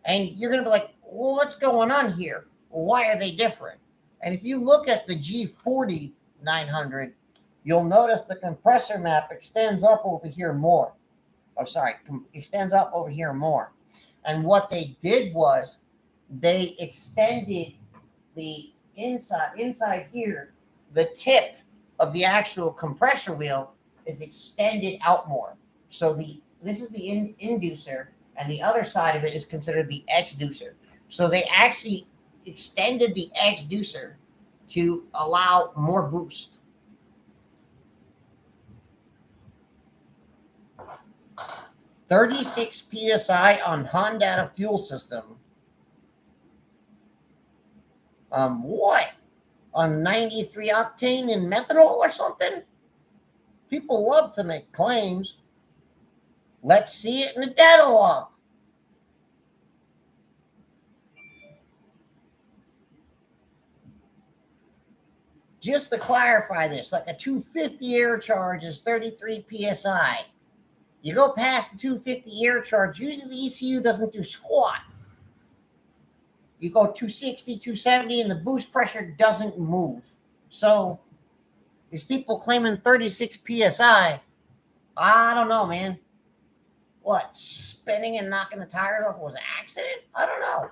And you're going to be like, well, what's going on here? Why are they different? And if you look at the G4900, you'll notice the compressor map extends up over here more. Extends up over here more. And what they did was they extended the inside here. The tip of the actual compressor wheel is extended out more. So this is the inducer, and the other side of it is considered the exducer. So they actually extended the exducer to allow more boost. "36 psi on Honda fuel system." What? On 93 octane and methanol or something? People love to make claims. Let's see it in the data log. Just to clarify this, like a 250 air charge is 33 psi. You go past the 250 air charge, usually the ECU doesn't do squat. You go 260, 270, and the boost pressure doesn't move. So these people claiming 36 psi, I don't know, man. What, spinning and knocking the tires off was an accident? I don't know.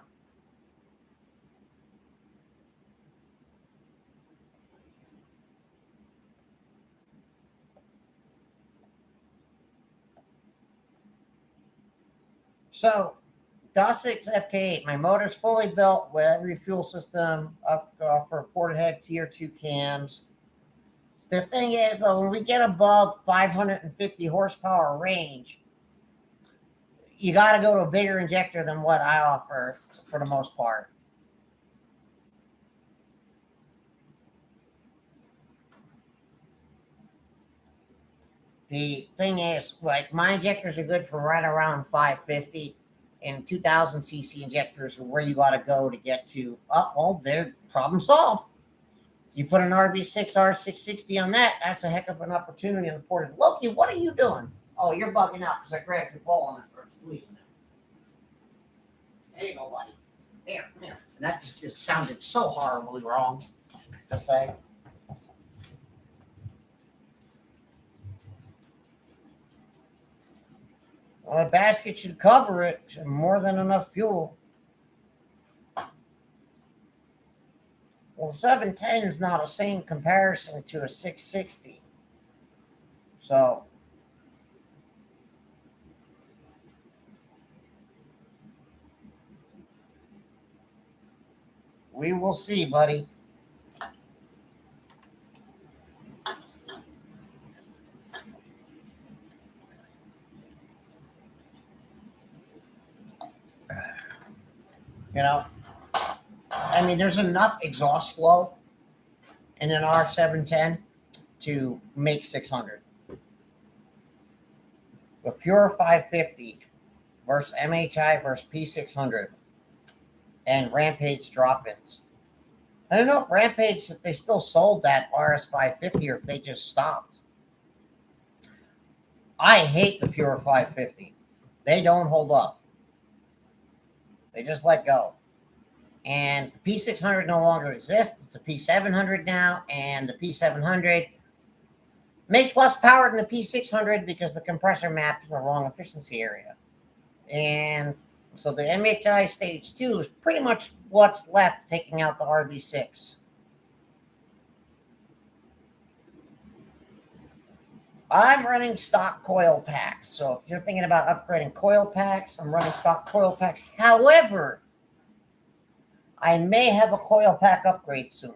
So, DOS6 Fk8, my motor's fully built with every fuel system up for ported head tier 2 cams. The thing is, though, when we get above 550 horsepower range, you got to go to a bigger injector than what I offer for the most part. The thing is, like, my injectors are good for right around 550, and 2000 cc injectors are where you got to go to get to, well, they're problem solved. You put an RV6 R660 on that, that's a heck of an opportunity on the ported. Loki, what are you doing? Oh, you're bugging out because I grabbed your ball on it for squeezing it. There you go, buddy. There. And that just sounded so horribly wrong to say. Well, a basket should cover it. More than enough fuel. Well, 710 is not the same comparison to a 660. So, we will see, buddy. You know, I mean, there's enough exhaust flow in an R710 to make 600. The pure 550 versus MHI versus P600 and Rampage drop-ins. I don't know if Rampage, if they still sold that RS550 or if they just stopped. I hate the pure 550. They don't hold up. They just let go. And the P600 no longer exists. It's a P700 now, and the P700 makes less power than the P600 because the compressor maps the wrong efficiency area. And so the MHI Stage 2 is pretty much what's left, taking out the RV6. I'm running stock coil packs. So if you're thinking about upgrading coil packs, I'm running stock coil packs. However, I may have a coil pack upgrade soon.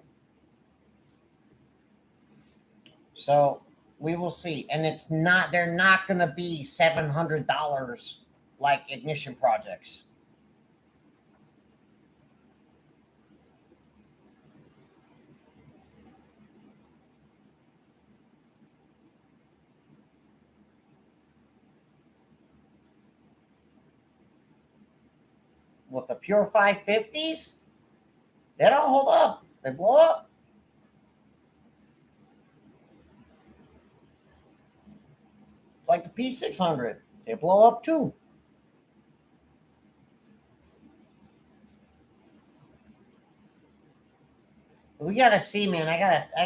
So we will see. And they're not going to be $700 like ignition projects. With the pure 550s, they don't hold up. They blow up. It's like the P600. They blow up too. We gotta see, man. I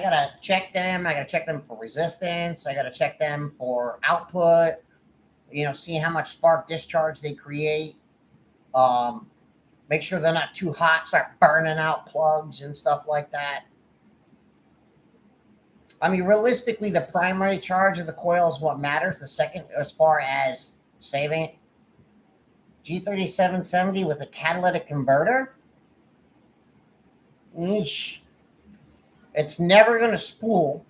gotta check them. I gotta check them for resistance. I gotta check them for output. See how much spark discharge they create. Make sure they're not too hot, start burning out plugs and stuff like that. I mean, realistically, the primary charge of the coil is what matters. The second, as far as saving it, G3770 with a catalytic converter. Niche. It's never going to spool.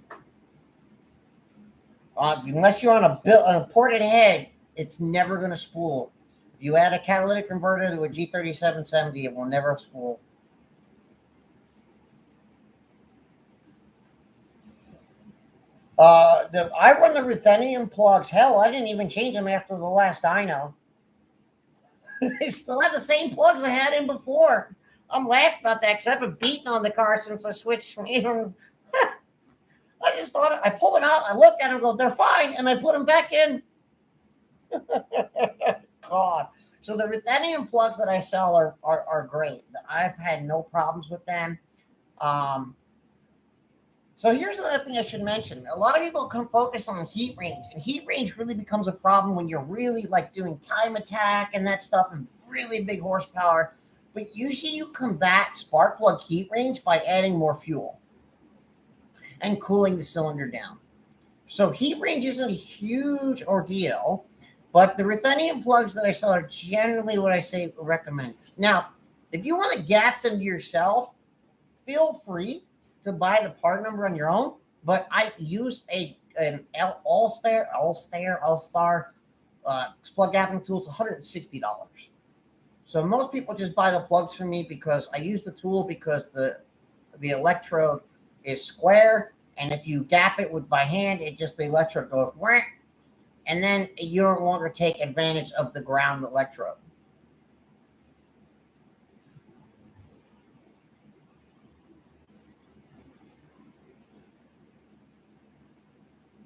Unless you're on a ported head, it's never going to spool. If you add a catalytic converter to a G3770, it will never spool. I run the ruthenium plugs. Hell, I didn't even change them after the last dyno. They still have the same plugs I had in before. I'm laughing about that because I've been beating on the car since I switched from even. I just thought I pulled them out. I looked at them, and go, they're fine, and I put them back in. God. So the ruthenium plugs that I sell are great. I've had no problems with them. So here's another thing I should mention. A lot of people can focus on heat range, and heat range really becomes a problem when you're really like doing time attack and that stuff and really big horsepower. But usually you combat spark plug heat range by adding more fuel and cooling the cylinder down. So heat range isn't a huge ordeal, but the ruthenium plugs that I sell are generally what I say recommend. Now, if you want to gas them yourself, feel free to buy the part number on your own, but I use an All-Star plug gapping tool. It's $160. So most people just buy the plugs from me because I use the tool because the electrode is square, and if you gap it by hand, the electrode goes whack, and then you no longer take advantage of the ground electrode.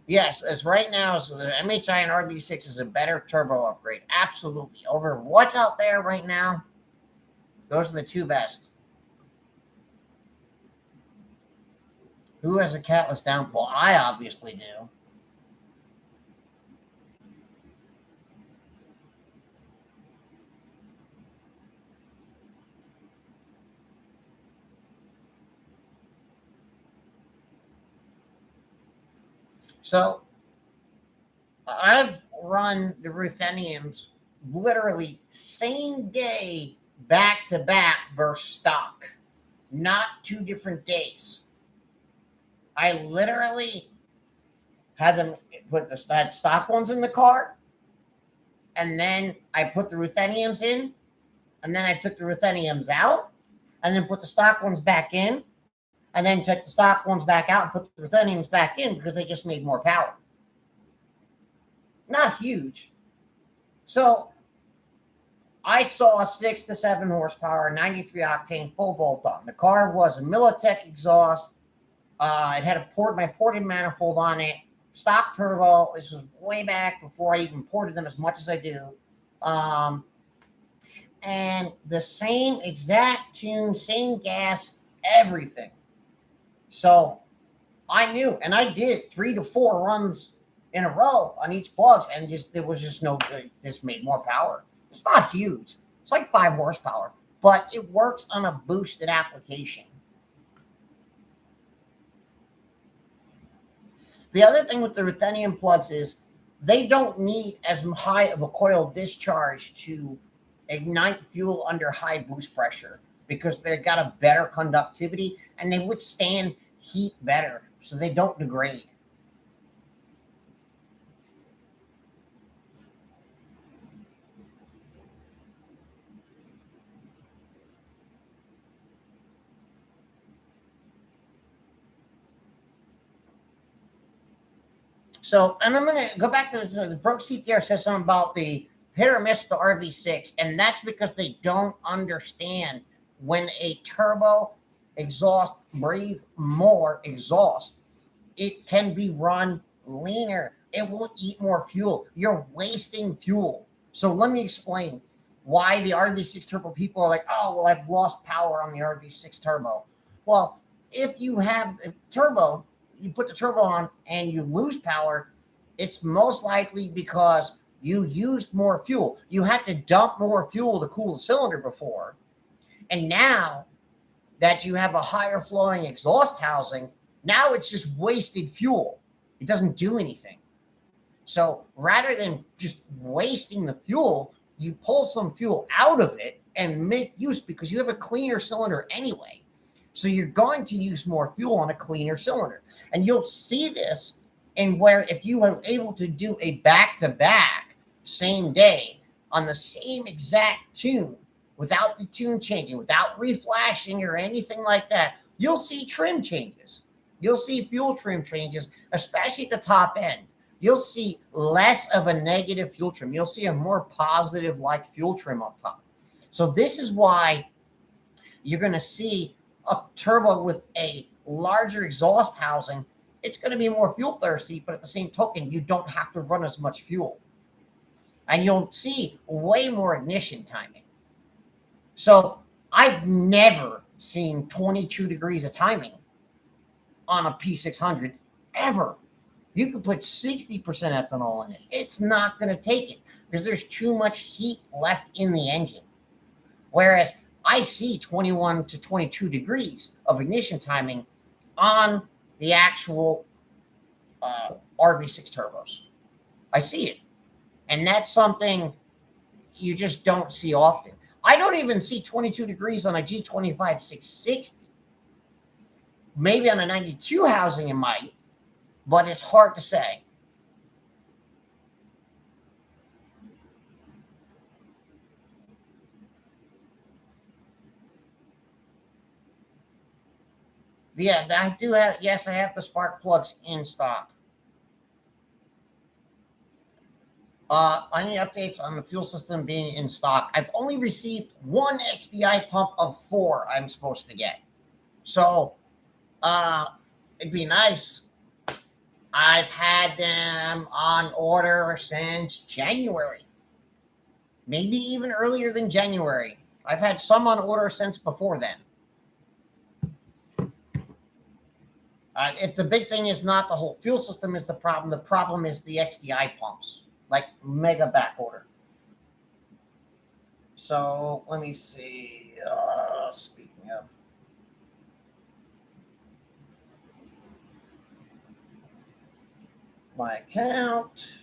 Yes, as right now, so the MHI and RB6 is a better turbo upgrade. Absolutely. Over what's out there right now, those are the two best. Who has a catless downfall? I obviously do. So I've run the rutheniums literally same day back to back versus stock, not 2 different days. I literally had them had stock ones in the car, and then I put the rutheniums in, and then I took the rutheniums out, and then put the stock ones back in, and then took the stock ones back out and put the rutheniums back in because they just made more power. Not huge. So I saw 6 to 7 horsepower, 93 octane, full bolt on. The car was a Motec exhaust. It had my ported manifold on it, stock turbo. This was way back before I even ported them as much as I do. And the same exact tune, same gas, everything. So I knew, and I did 3 to 4 runs in a row on each plug, and there was just no good. This made more power. It's not huge. It's like 5 horsepower, but it works on a boosted application. The other thing with the ruthenium plugs is they don't need as high of a coil discharge to ignite fuel under high boost pressure because they've got a better conductivity and they withstand heat better, so they don't degrade. So, and I'm going to go back to this. The Broke CTR says something about the hit or miss with the RV6, and that's because they don't understand when a turbo exhaust breathes more exhaust, it can be run leaner. It won't eat more fuel. You're wasting fuel. So let me explain why the RV6 turbo people are like, oh, well, I've lost power on the RV6 turbo. Well, if you have a turbo, you put the turbo on and you lose power, it's most likely because you used more fuel. You had to dump more fuel to cool the cylinder before. And now that you have a higher flowing exhaust housing, now it's just wasted fuel. It doesn't do anything. So rather than just wasting the fuel, you pull some fuel out of it and make use, because you have a cleaner cylinder anyway. So you're going to use more fuel on a cleaner cylinder. And you'll see this in where if you are able to do a back-to-back same day on the same exact tune, without the tune changing, without reflashing or anything like that, you'll see trim changes. You'll see fuel trim changes, especially at the top end. You'll see less of a negative fuel trim. You'll see a more positive like fuel trim up top. So this is why you're going to see a turbo with a larger exhaust housing. It's going to be more fuel thirsty, but at the same token, you don't have to run as much fuel. and you'll see way more ignition timing. So I've never seen 22 degrees of timing on a P600 ever. You could put 60% ethanol in it. It's not going to take it because there's too much heat left in the engine. Whereas I see 21 to 22 degrees of ignition timing on the actual RV6 turbos. I see it. And that's something you just don't see often. I don't even see 22 degrees on a G25 660. Maybe on a 92 housing it might, but it's hard to say. Yeah, I do have, yes, I have the spark plugs in stock. I need updates on the fuel system being in stock. I've only received one XDI pump of 4 I'm supposed to get. So, it'd be nice. I've had them on order since January. Maybe even earlier than January. I've had some on order since before then. If the big thing is not the whole fuel system is the problem is the XDI pumps, like mega back order. So let me see. Speaking of, my account.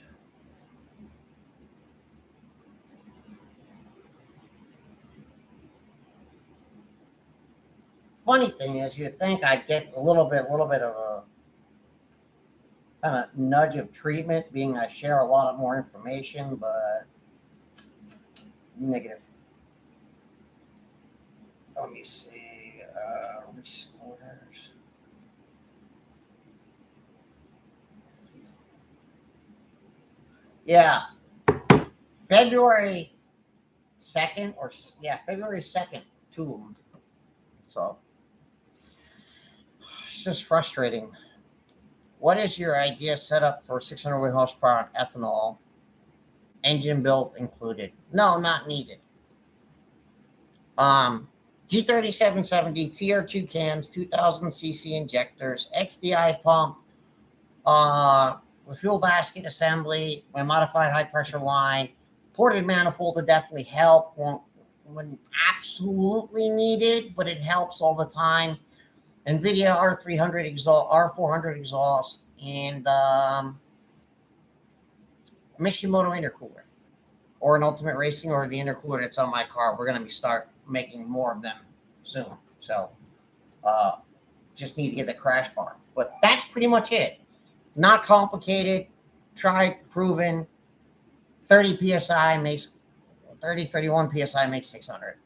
Funny thing is, you'd think I'd get a little bit of a kind of nudge of treatment, being I share a lot more information, but negative. Let me see. Orders. Yeah, February 2nd, or yeah, February 2nd, 2 of them. So it's just frustrating. What is your idea setup for 600 horsepower on ethanol? Engine build included? No, not needed. G3770 TR2 cams, 2000 cc injectors, XDI pump, the fuel basket assembly, my modified high pressure line, ported manifold to definitely help when absolutely needed, but it helps all the time. NVIDIA R300 exhaust, R400 exhaust, and Mishimoto intercooler, or an Ultimate Racing, or the intercooler that's on my car. We're going to start making more of them soon. So just need to get the crash bar. But that's pretty much it. Not complicated. Tried, proven. 30 PSI makes 31 PSI makes 600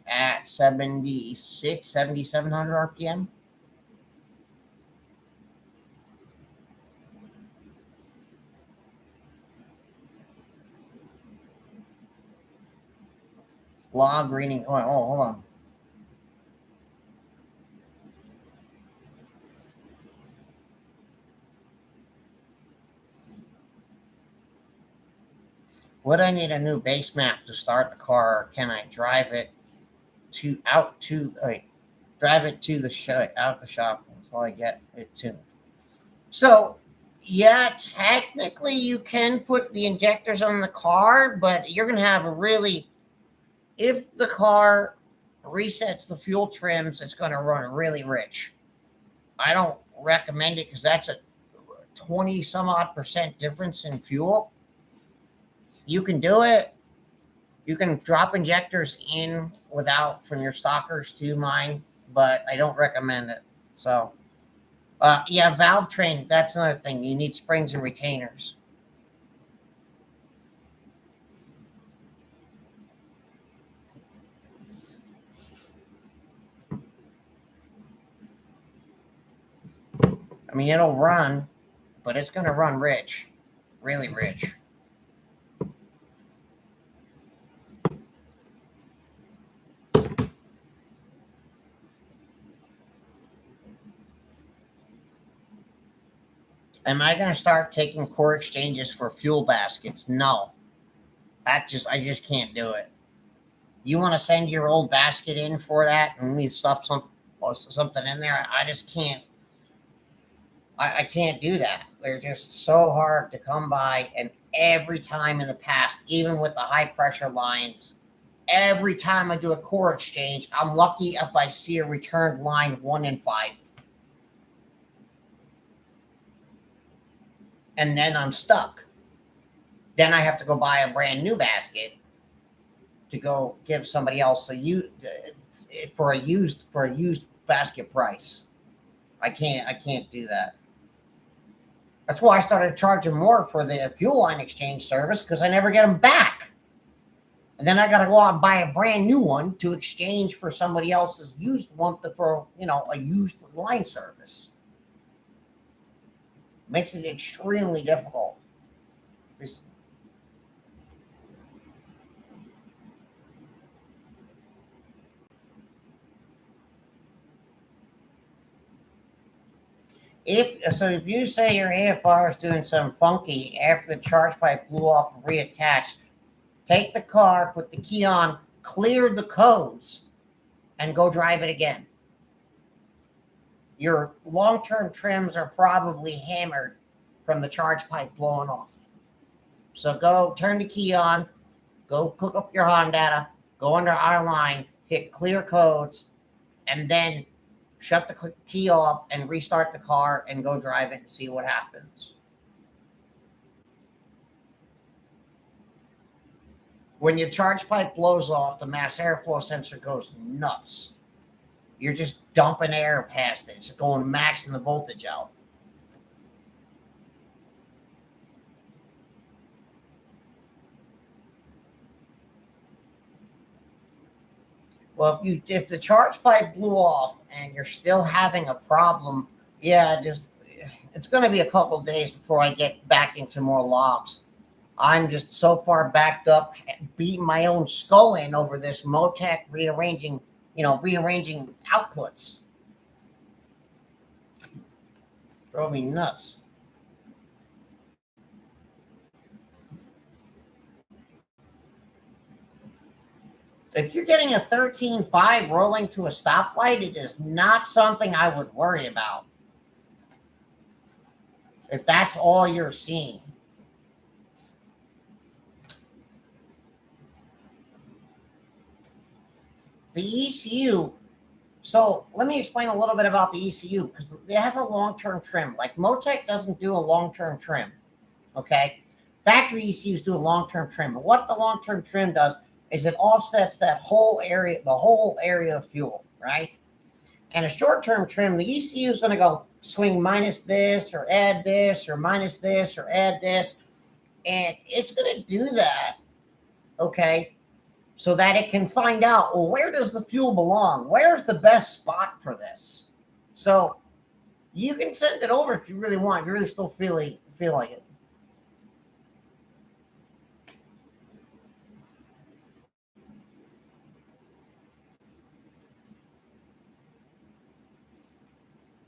at 7,700 RPM. Log reading. Oh, hold on. Would I need a new base map to start the car, or can I drive it out to the shop until I get it tuned? So yeah, technically you can put the injectors on the car, but you're gonna have if the car resets the fuel trims, it's gonna run really rich. I don't recommend it because that's a 20 some odd % difference in fuel. You can do it. You can drop injectors in from your stockers to mine, but I don't recommend it. So, yeah, valve train, that's another thing. You need springs and retainers. I mean, it'll run, but it's going to run rich, really rich. Am I going to start taking core exchanges for fuel baskets? No. I just can't do it. You want to send your old basket in for that and we stuff something in there? I just can't. I can't do that. They're just so hard to come by, and every time in the past, even with the high pressure lines, every time I do a core exchange, I'm lucky if I see a returned line 1 in 5. And then I'm stuck. Then I have to go buy a brand new basket to go give somebody else for a used basket price. I can't do that. That's why I started charging more for the fuel line exchange service, because I never get them back. And then I got to go out and buy a brand new one to exchange for somebody else's used one for, a used line service. Makes it extremely difficult. If you say your AFR is doing something funky after the charge pipe blew off and reattached, take the car, put the key on, clear the codes, and go drive it again. Your long-term trims are probably hammered from the charge pipe blowing off. So go turn the key on, go hook up your Honda, go under our line, hit clear codes, and then shut the key off and restart the car and go drive it and see what happens. When your charge pipe blows off, the mass airflow sensor goes nuts. You're just dumping air past it. It's going maxing the voltage out. Well, if the charge pipe blew off and you're still having a problem, it's going to be a couple of days before I get back into more logs. I'm just so far backed up, beating my own skull in over this Motec rearranging outputs. Drove me nuts. If you're getting a 13.5 rolling to a stoplight, it is not something I would worry about. If that's all you're seeing. The ECU, so let me explain a little bit about the ECU, because it has a long-term trim. Like Motec doesn't do a long-term trim, okay? Factory ECUs do a long-term trim. And what the long-term trim does is it offsets that whole area, the whole area of fuel, right? And a short-term trim, the ECU is going to go swing minus this or add this or minus this or add this. And it's going to do that, okay, so that it can find out, well, where does the fuel belong? Where's the best spot for this? So you can send it over if you really want. If you really still feel like it.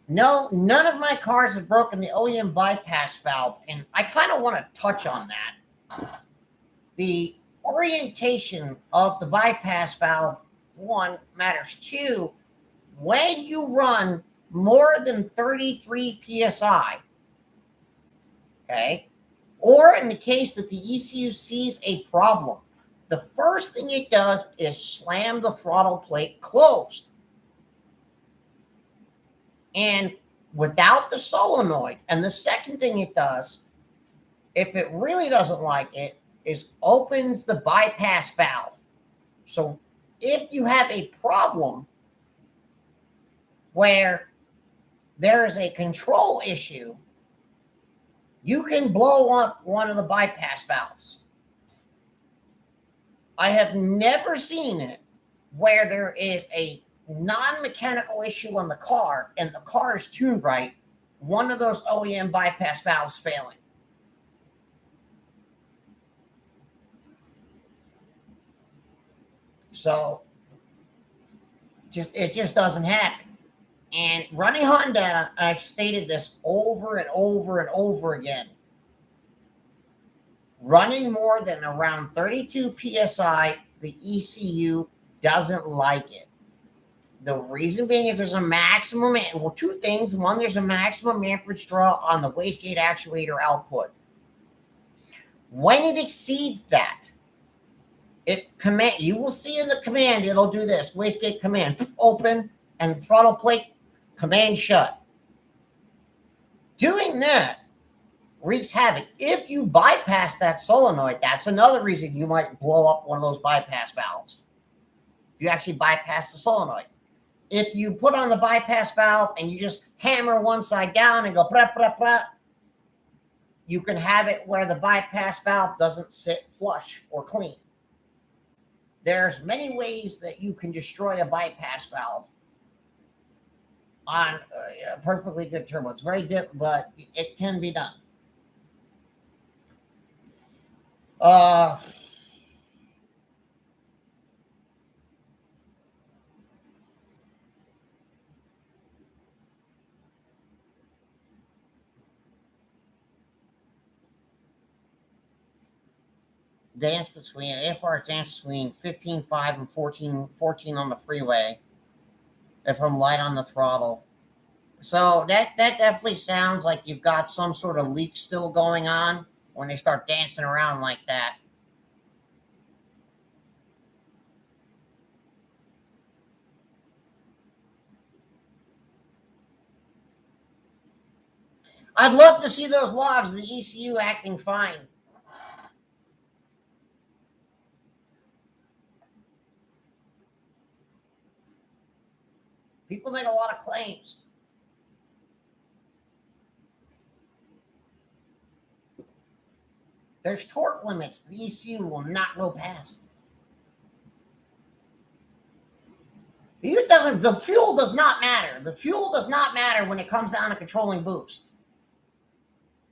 No, none of my cars have broken the OEM bypass valve, and I kind of want to touch on that. The orientation of the bypass valve, 1, matters. 2, when you run more than 33 psi, okay, or in the case that the ECU sees a problem, the first thing it does is slam the throttle plate closed. And without the solenoid. And the second thing it does, if it really doesn't like it, is opens the bypass valve. So if you have a problem where there is a control issue, you can blow up one of the bypass valves. I have never seen it where there is a non-mechanical issue on the car and the car is tuned right, one of those OEM bypass valves failing. So it just doesn't happen. And running Honda, I've stated this over and over and over again. Running more than around 32 psi, the ECU doesn't like it. The reason being is there's a maximum, well, two things. One, there's a maximum amperage draw on the wastegate actuator output. When it exceeds that, you will see in the command, it'll do this. Wastegate command, open, and the throttle plate, command shut. Doing that wreaks havoc. If you bypass that solenoid, that's another reason you might blow up one of those bypass valves. You actually bypass the solenoid. If you put on the bypass valve and you just hammer one side down and go prep, prep, prep, you can have it where the bypass valve doesn't sit flush or clean. There's many ways that you can destroy a bypass valve on a perfectly good turbo. It's very difficult, but it can be done. Dance between 15.5 and 14 on the freeway if I'm light on the throttle. So that definitely sounds like you've got some sort of leak still going on when they start dancing around like that. I'd love to see those logs of the ECU acting fine. People make a lot of claims. There's torque limits the ECU will not go past. The fuel does not matter. The fuel does not matter when it comes down to controlling boost.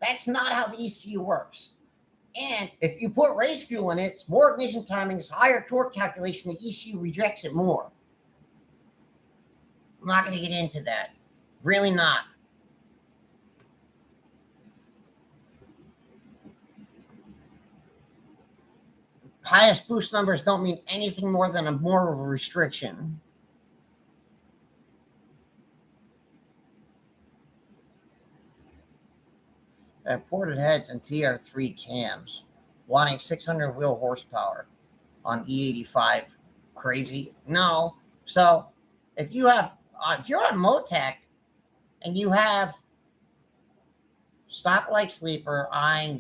That's not how the ECU works. And if you put race fuel in it, it's more ignition timing, it's higher torque calculation, the ECU rejects it more. I'm not going to get into that. Really not. Highest boost numbers don't mean anything more than more of a restriction. Ported heads and TR3 cams, wanting 600 wheel horsepower on E85. Crazy? No. So if you're on Motec and you have stock like sleeper, I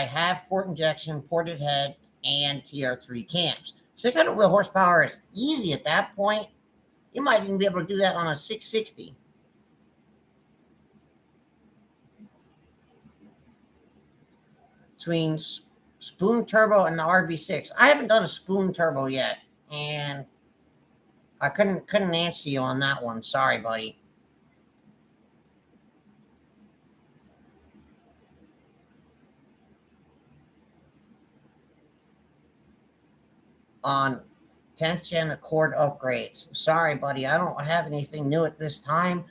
have port injection, ported head, and TR3 cams. 600 wheel horsepower is easy at that point. You might even be able to do that on a 660. Between spoon turbo and the RB6. I haven't done a spoon turbo yet, and I couldn't answer you on that one. Sorry, buddy. On 10th gen Accord upgrades. Sorry, buddy. I don't have anything new at this time.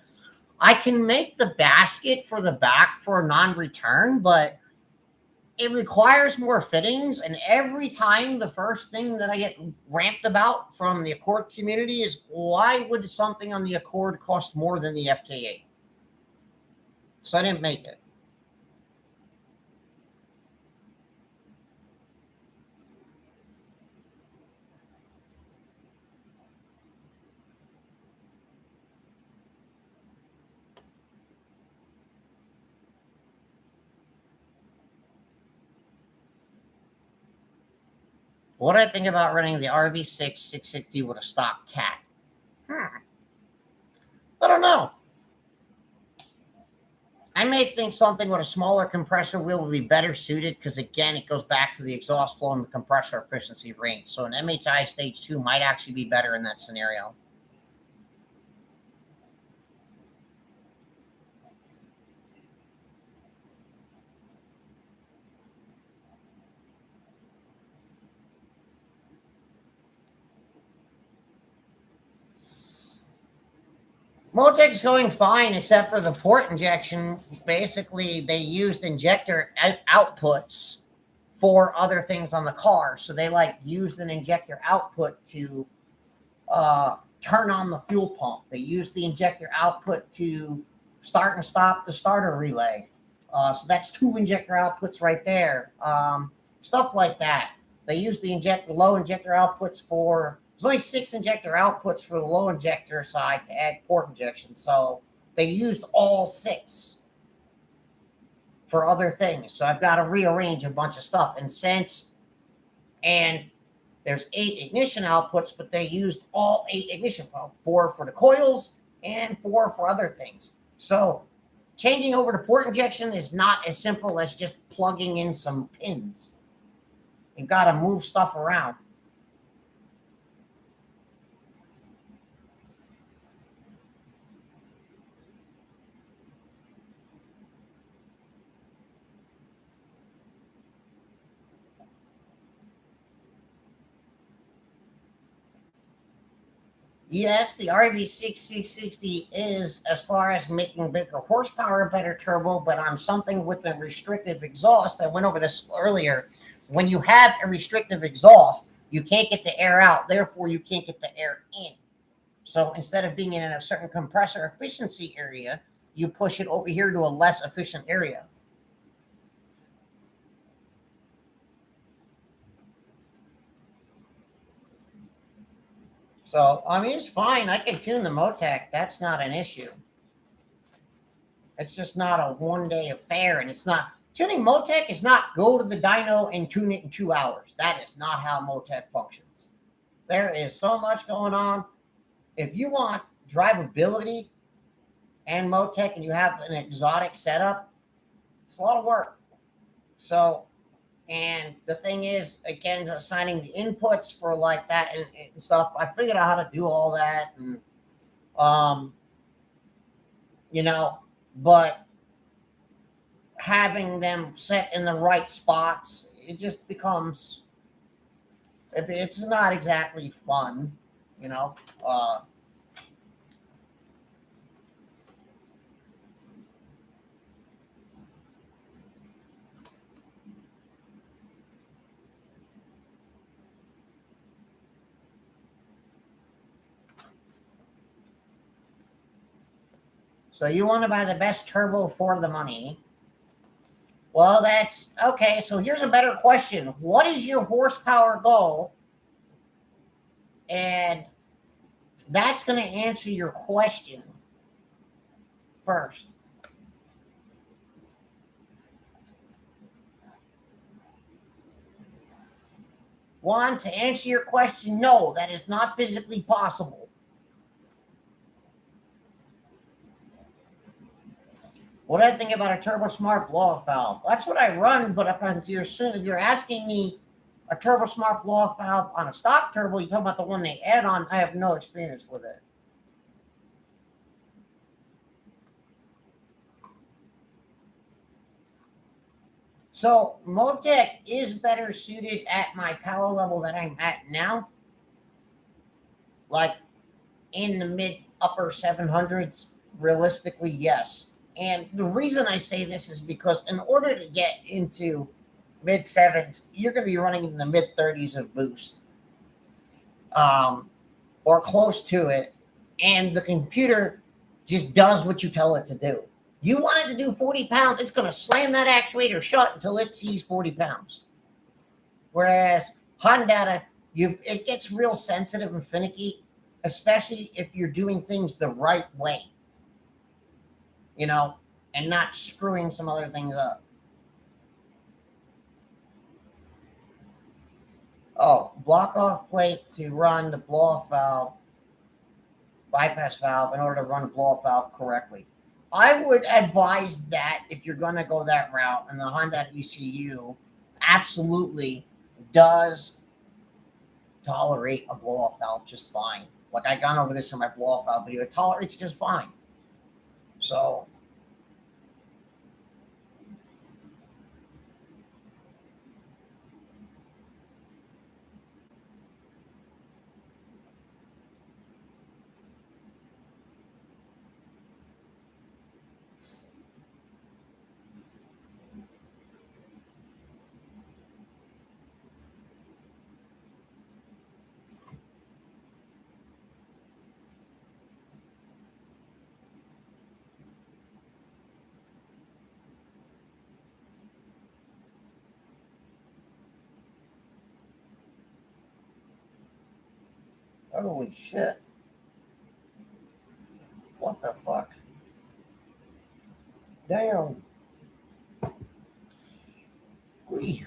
I can make the basket for the back for a non-return, but it requires more fittings, and every time the first thing that I get ramped about from the Accord community is, why would something on the Accord cost more than the Fk8? So I didn't make it. What do I think about running the RV6 660 with a stock cat? I don't know. I may think something with a smaller compressor wheel would be better suited because, again, it goes back to the exhaust flow and the compressor efficiency range. So an MHI Stage 2 might actually be better in that scenario. Motec's going fine, except for the port injection. Basically, they used injector outputs for other things on the car. So they like used an injector output to turn on the fuel pump. They used the injector output to start and stop the starter relay. So that's 2 injector outputs right there. Stuff like that. They used the low injector outputs for, there's only 6 injector outputs for the low injector side to add port injection. So they used all 6 for other things. So I've got to rearrange a bunch of stuff. And there's 8 ignition outputs, but they used all 8 ignition outputs, 4 for the coils and 4 for other things. So changing over to port injection is not as simple as just plugging in some pins. You've got to move stuff around. Yes, the RV6660 is, as far as making bigger horsepower, better turbo, but on something with a restrictive exhaust. I went over this earlier. When you have a restrictive exhaust, you can't get the air out. Therefore, you can't get the air in. So instead of being in a certain compressor efficiency area, you push it over here to a less efficient area. So, I mean, it's fine. I can tune the Motec. That's not an issue. It's just not a one-day affair, and it's not... Tuning Motec is not go to the dyno and tune it in 2 hours. That is not how Motec functions. There is so much going on. If you want drivability and Motec and you have an exotic setup, it's a lot of work. So, and the thing is, again, assigning the inputs for like that and stuff, I figured out how to do all that. And, you know, but having them set in the right spots, it just becomes, it's not exactly fun, you know. So you want to buy the best turbo for the money. Well, that's okay. So here's a better question. What is your horsepower goal? And that's going to answer your question first. One, to answer your question, no, that is not physically possible. What do I think about a Turbo Smart blow-off valve? That's what I run, but if you're asking me a Turbo Smart blow-off valve on a stock turbo, you're talking about the one they add on, I have no experience with it. So Motec is better suited at my power level that I'm at now. Like in the mid upper 700s, realistically, yes. And the reason I say this is because in order to get into mid 7s, you're going to be running in the mid 30s of boost, or close to it. And the computer just does what you tell it to do. You want it to do 40 pounds, it's going to slam that actuator shut until it sees 40 pounds. Whereas Honda, it gets real sensitive and finicky, especially if you're doing things the right way, you know, and not screwing some other things up. Oh, block off plate to run the blow-off valve, bypass valve, in order to run a blow-off valve correctly. I would advise that if you're going to go that route, and the Honda ECU absolutely does tolerate a blow-off valve just fine. Like I've gone over this in my blow-off valve video. It tolerates just fine. So Holy shit. What the fuck? Damn. Wee.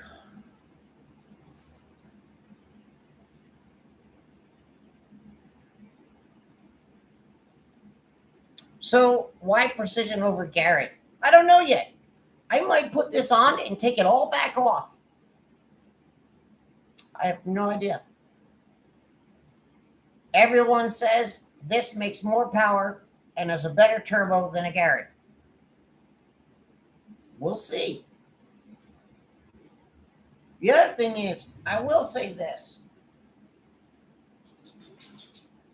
So why precision over Garrett? I don't know yet. I might put this on and take it all back off. I have no idea. Everyone says this makes more power and has a better turbo than a Garrett. We'll see. The other thing is, I will say this.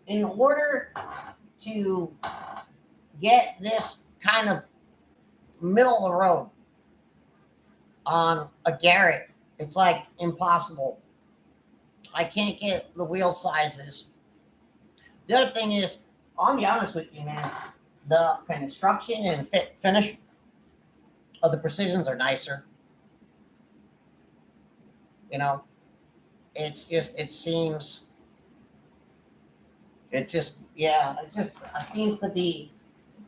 In order to get this kind of middle of the road on a Garrett, it's like impossible. I can't get the wheel sizes. The other thing is, I'll be honest with you, man, the construction and finish of the Precisions are nicer. You know, it's just, it seems, it just seems to be,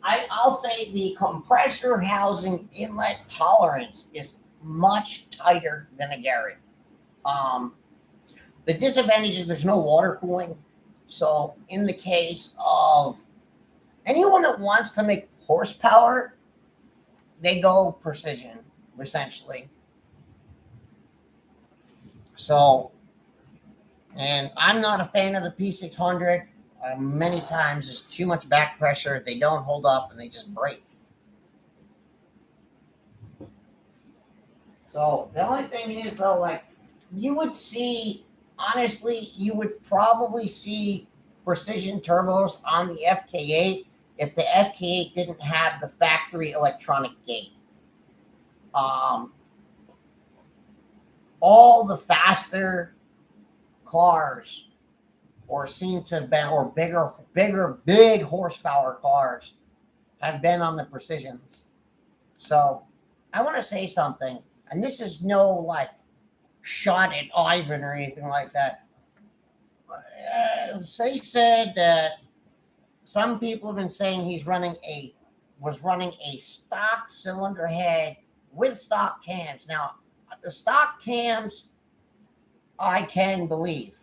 I'll say the compressor housing inlet tolerance is much tighter than a Garrett. The disadvantage is there's no water cooling. So in the case of anyone that wants to make horsepower, they go Precision, essentially. So, and I'm not a fan of the P600. Many times there's too much back pressure. They don't hold up and they just break. So the only thing is though, like you would see, honestly, you would probably see Precision turbos on the Fk8 if the Fk8 didn't have the factory electronic gate. All the faster cars, or seem to have been, or big horsepower cars, have been on the Precisions. So I want to say something, and this is no like shot at Ivan or anything like that. They said that some people have been saying was running a stock cylinder head with stock cams. Now, the stock cams, I can believe.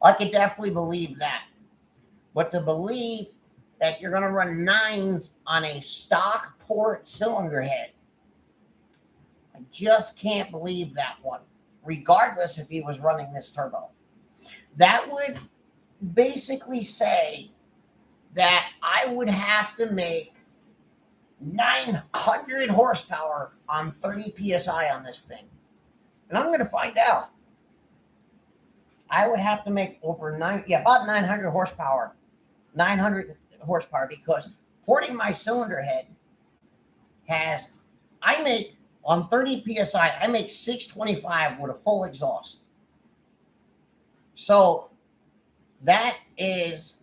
I could definitely believe that. But to believe that you're going to run 9s on a stock port cylinder head, I just can't believe that one, regardless if he was running this turbo. That would basically say that I would have to make 900 horsepower on 30 PSI on this thing. And I'm going to find out. I would have to make about 900 horsepower. 900 horsepower, because porting my cylinder head I make on 30 PSI, I make 625 with a full exhaust. So that is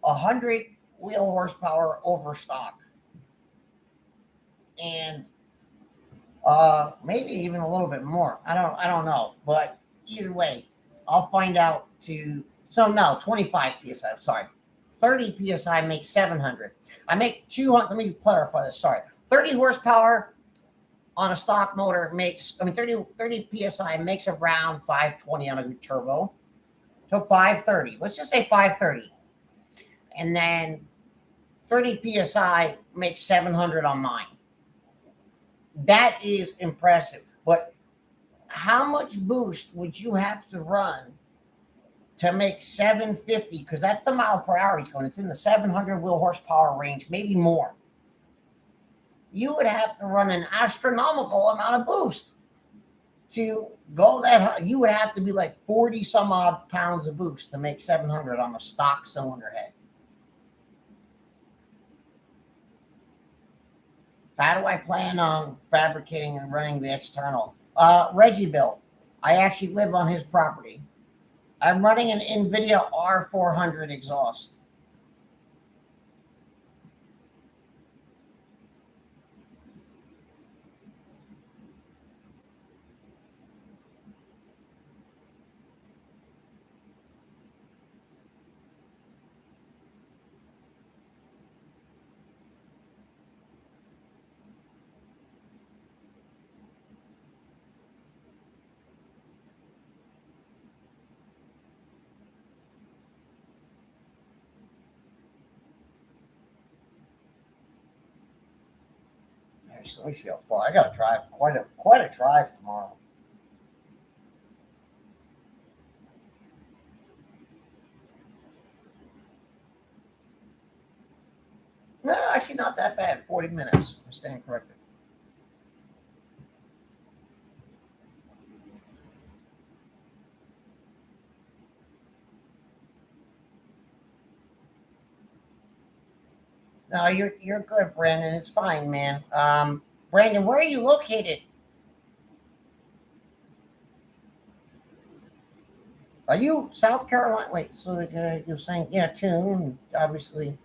100 wheel horsepower over stock. And maybe even a little bit more. I don't know. But either way, I'll find out 25 PSI. Sorry. 30 PSI makes 700. I make 200. Let me clarify this. Sorry. 30 horsepower on a stock motor 30 PSI makes around 520 on a good turbo. So 530. Let's just say 530. And then 30 PSI makes 700 on mine. That is impressive. But how much boost would you have to run to make 750? Because that's the mile per hour he's going. It's in the 700 wheel horsepower range, maybe more. You would have to run an astronomical amount of boost to go that high. You would have to be like 40 some odd pounds of boost to make 700 on a stock cylinder head. How do I plan on fabricating and running the external? Reggie built. I actually live on his property. I'm running an NVIDIA R400 exhaust. Okay, so let me see how far. I gotta drive quite a drive tomorrow. No, actually not that bad. 40 minutes. I'm staying corrected. No, you're good, Brandon. It's fine, man. Brandon, where are you located? Are you South Carolina? Wait, so you're saying, yeah, tune, obviously.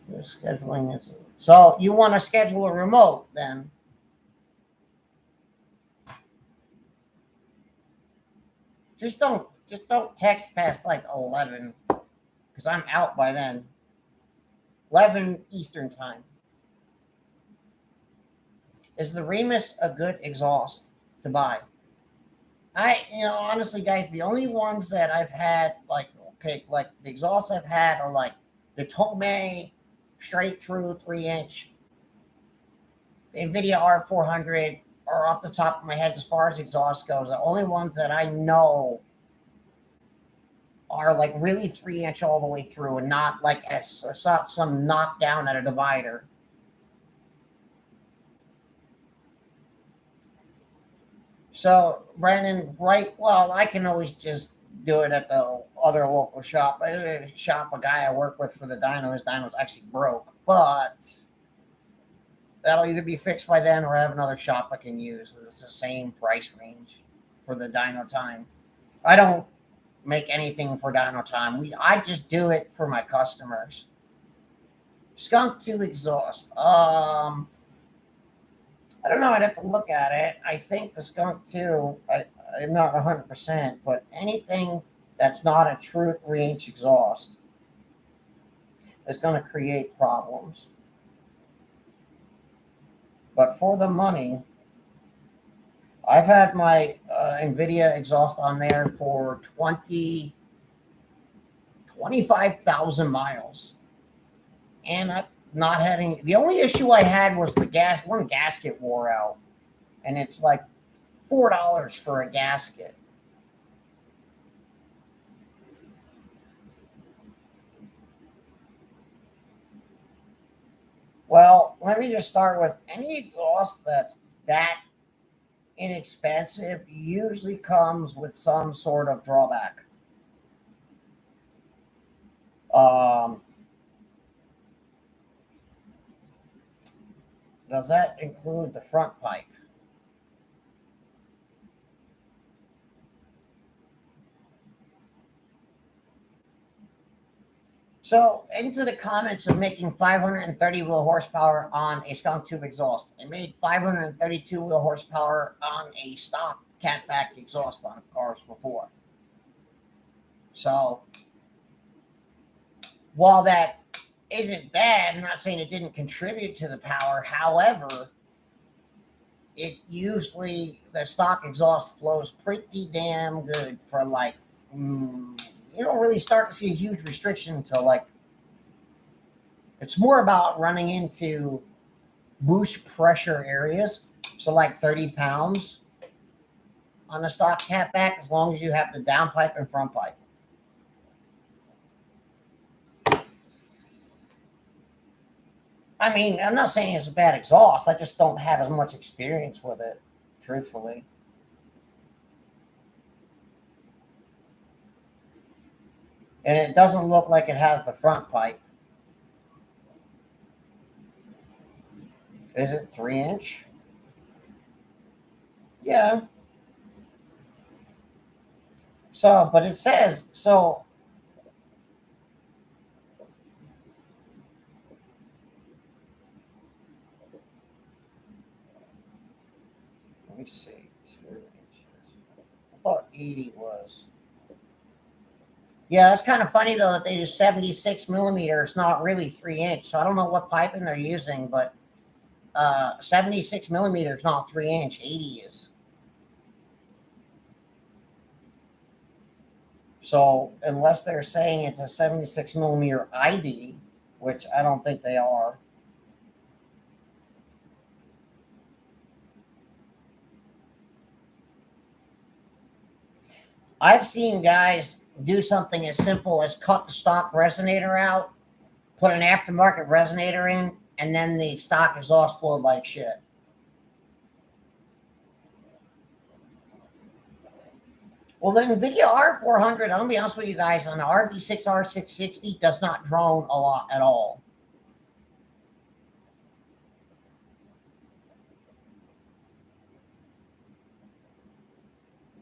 The scheduling is. So you want to schedule a remote then? Just don't text past like 11 because I'm out by then. 11 Eastern time. Is the Remus a good exhaust to buy? Honestly, guys, the only ones that I've had, like the exhausts I've had are like the Tome straight through 3-inch, the NVIDIA R400, or off the top of my head, as far as exhaust goes, the only ones that I know are like really 3-inch all the way through and not like some knockdown at a divider. So, Brandon, right? Well, I can always just do it at the other local shop. A guy I work with for the dyno, his dyno's actually broke, but that'll either be fixed by then or I have another shop I can use. It's the same price range for the dyno time. I don't make anything for dyno time. I just do it for my customers. Skunk tube exhaust. I don't know. I'd have to look at it. I think the Skunk 2, I'm not 100%, but anything that's not a true 3-inch exhaust is going to create problems. But for the money, I've had my NVIDIA exhaust on there for 25,000 miles. And I've not had any. The only issue I had was one gasket wore out. And it's like $4 for a gasket. Well, let me just start with any exhaust that's that inexpensive usually comes with some sort of drawback. Does that include the front pipe? So, into the comments of making 530 wheel horsepower on a Skunk tube exhaust. I made 532 wheel horsepower on a stock catback exhaust on cars before. So, while that isn't bad, I'm not saying it didn't contribute to the power. However, the stock exhaust flows pretty damn good for like, you don't really start to see a huge restriction until like, it's more about running into boost pressure areas. So like 30 pounds on the stock catback, as long as you have the downpipe and front pipe. I mean, I'm not saying it's a bad exhaust. I just don't have as much experience with it, truthfully. And it doesn't look like it has the front pipe. Is it 3-inch? Yeah. So, but it says, so let me see, 2 inches. I thought 80 was. Yeah, that's kind of funny though that they use 76 millimeter. It's not really 3-inch. So I don't know what piping they're using, but 76 millimeter is not 3-inch. 80 is. So unless they're saying it's a 76 millimeter ID, which I don't think they are. I've seen guys do something as simple as cut the stock resonator out, put an aftermarket resonator in, and then the stock exhaust flowed like shit. Well, the NVIDIA R400, I'm going to be honest with you guys, on the RV6 R660 does not drone a lot at all.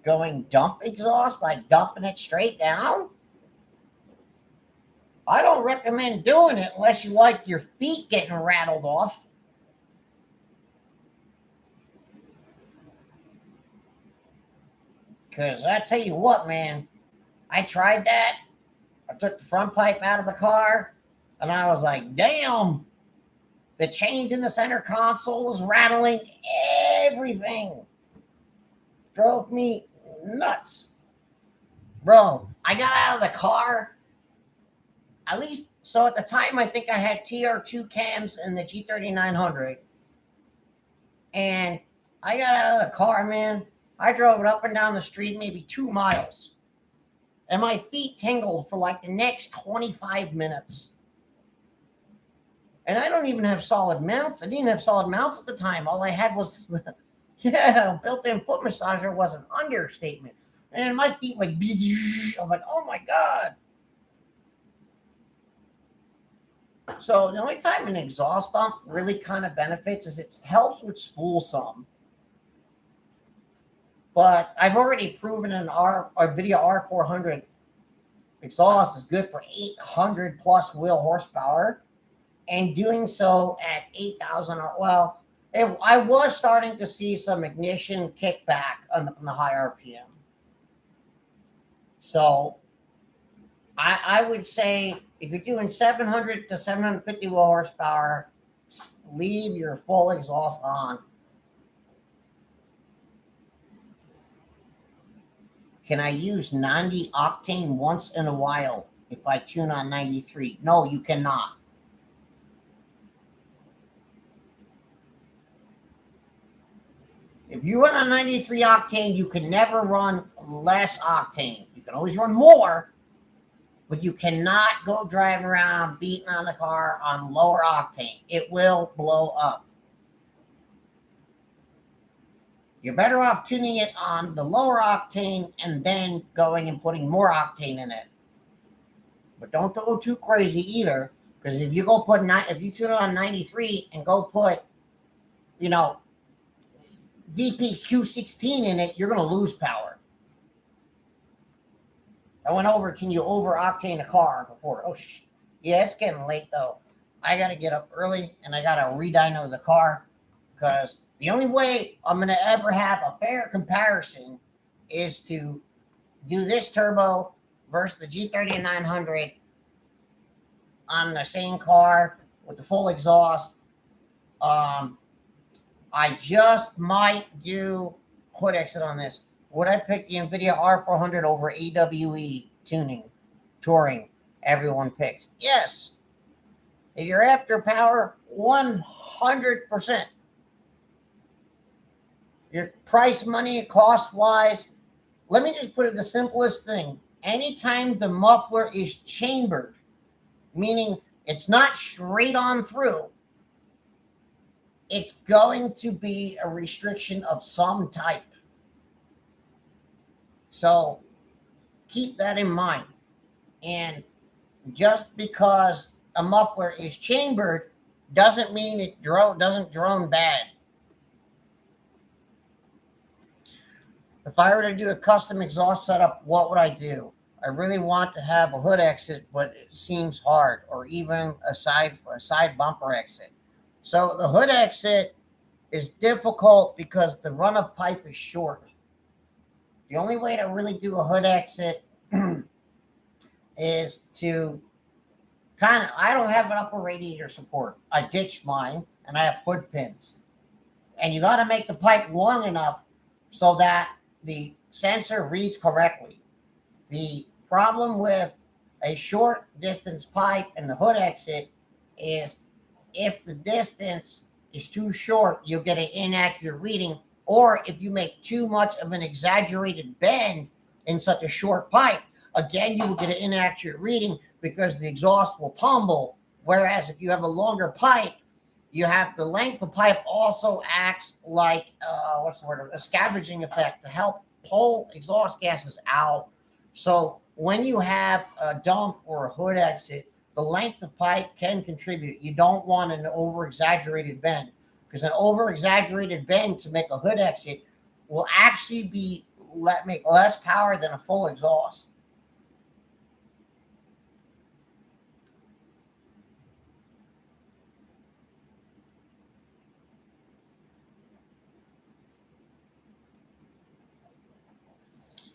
Going dump exhaust, like dumping it straight down? I don't recommend doing it unless you like your feet getting rattled off. Because I tell you what, man, I tried that. I took the front pipe out of the car, and I was like, damn, the change in the center console was rattling everything. Drove me nuts. Bro, I got out of the car. At least, so at the time, I think I had TR2 cams in the G3900. And I got out of the car, man. I drove it up and down the street maybe 2 miles. And my feet tingled for like the next 25 minutes. And I don't even have solid mounts. I didn't have solid mounts at the time. All I had was, built-in foot massager was an understatement. And my feet like, I was like, oh my God. So the only time an exhaust dump really kind of benefits is it helps with spool some. But I've already proven our NVIDIA R400 exhaust is good for 800 plus wheel horsepower, and doing so at 8,000. Well, I was starting to see some ignition kickback on the high RPM. So I would say if you're doing 700 to 750 wheel horsepower, leave your full exhaust on. Can I use 90 octane once in a while if I tune on 93? No, you cannot. If you run on 93 octane, you can never run less octane. You can always run more, but you cannot go driving around beating on the car on lower octane. It will blow up. You're better off tuning it on the lower octane and then going and putting more octane in it. But don't go too crazy either, because if you tune it on 93 and go put, VPQ16 in it, you're going to lose power. I went over, can you over octane a car before? Yeah, it's getting late though. I got to get up early and I got to re-dyno the car, because the only way I'm going to ever have a fair comparison is to do this turbo versus the G3900 on the same car with the full exhaust. I just might do hood exit on this. Would I pick the NVIDIA R400 over AWE touring everyone picks? Yes. If you're after power, 100%. Your price, money, cost-wise, let me just put it the simplest thing. Anytime the muffler is chambered, meaning it's not straight on through, it's going to be a restriction of some type. So keep that in mind. And just because a muffler is chambered doesn't mean it doesn't drone bad. If I were to do a custom exhaust setup, what would I do? I really want to have a hood exit, but it seems hard, or even a side bumper exit. So the hood exit is difficult because the run of pipe is short. The only way to really do a hood exit is to I don't have an upper radiator support. I ditched mine and I have hood pins. And you got to make the pipe long enough so that the sensor reads correctly. The problem with a short distance pipe and the hood exit is if the distance is too short, you'll get an inaccurate reading. Or if you make too much of an exaggerated bend in such a short pipe, again, you will get an inaccurate reading because the exhaust will tumble. Whereas if you have a longer pipe, you have the length of pipe also acts like, a scavenging effect to help pull exhaust gases out. So when you have a dump or a hood exit, the length of pipe can contribute. You don't want an over-exaggerated bend, because an over-exaggerated bend to make a hood exit will actually make less power than a full exhaust.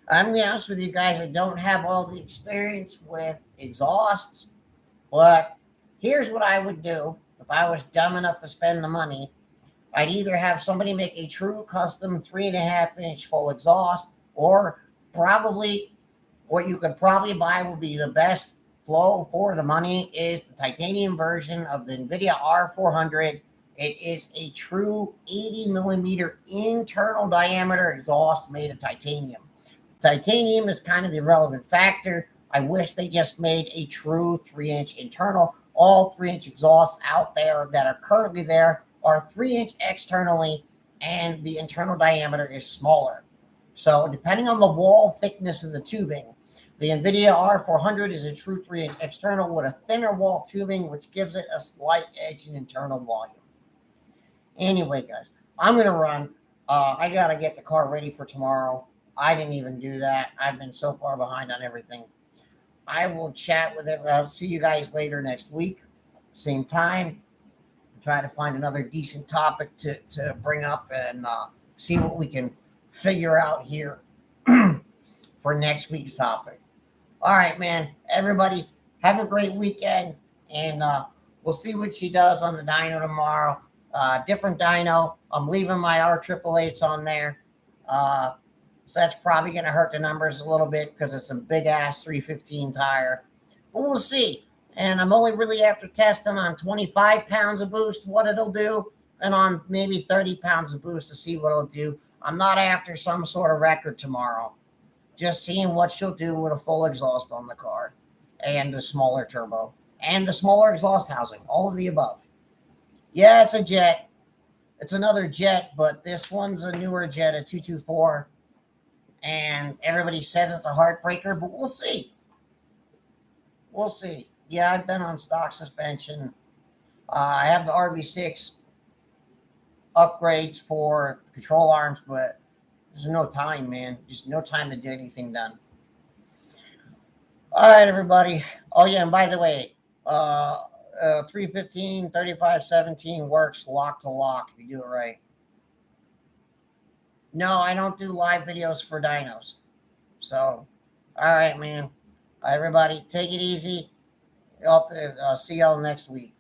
I'm going to be honest with you guys, I don't have all the experience with exhausts, but here's what I would do if I was dumb enough to spend the money. I'd either have somebody make a true custom 3.5-inch full exhaust, or probably what you could probably buy will be the best flow for the money is the titanium version of the NVIDIA R400. It is a true 80 millimeter internal diameter exhaust made of titanium. Titanium is kind of the irrelevant factor. I wish they just made a true 3-inch internal. All 3-inch exhausts out there that are currently there are 3-inch externally, and the internal diameter is smaller. So depending on the wall thickness of the tubing, the NVIDIA R400 is a true 3-inch external with a thinner wall tubing, which gives it a slight edge in internal volume. Anyway, guys, I'm going to run. I got to get the car ready for tomorrow. I didn't even do that. I've been so far behind on everything. I will chat with it. I'll see you guys later next week. Same time. Try to find another decent topic to bring up and see what we can figure out here for next week's topic. All right, man. Everybody, have a great weekend. And we'll see what she does on the dyno tomorrow. Different dyno. I'm leaving my R888s on there. So that's probably going to hurt the numbers a little bit because it's a big-ass 315 tire. But we'll see. And I'm only really after testing on 25 pounds of boost, what it'll do, and on maybe 30 pounds of boost to see what it'll do. I'm not after some sort of record tomorrow. Just seeing what she'll do with a full exhaust on the car and the smaller turbo and the smaller exhaust housing, all of the above. Yeah, it's a jet. It's another jet, but this one's a newer jet, a 224. And everybody says it's a heartbreaker, but we'll see. We'll see. Yeah, I've been on stock suspension. I have the RV6 upgrades for control arms, but there's no time, man. Just no time to get anything done. All right, everybody. Oh, yeah, and by the way, 315, 3517 works lock to lock if you do it right. No, I don't do live videos for dynos. So, all right, man. Everybody, take it easy. I'll see y'all next week.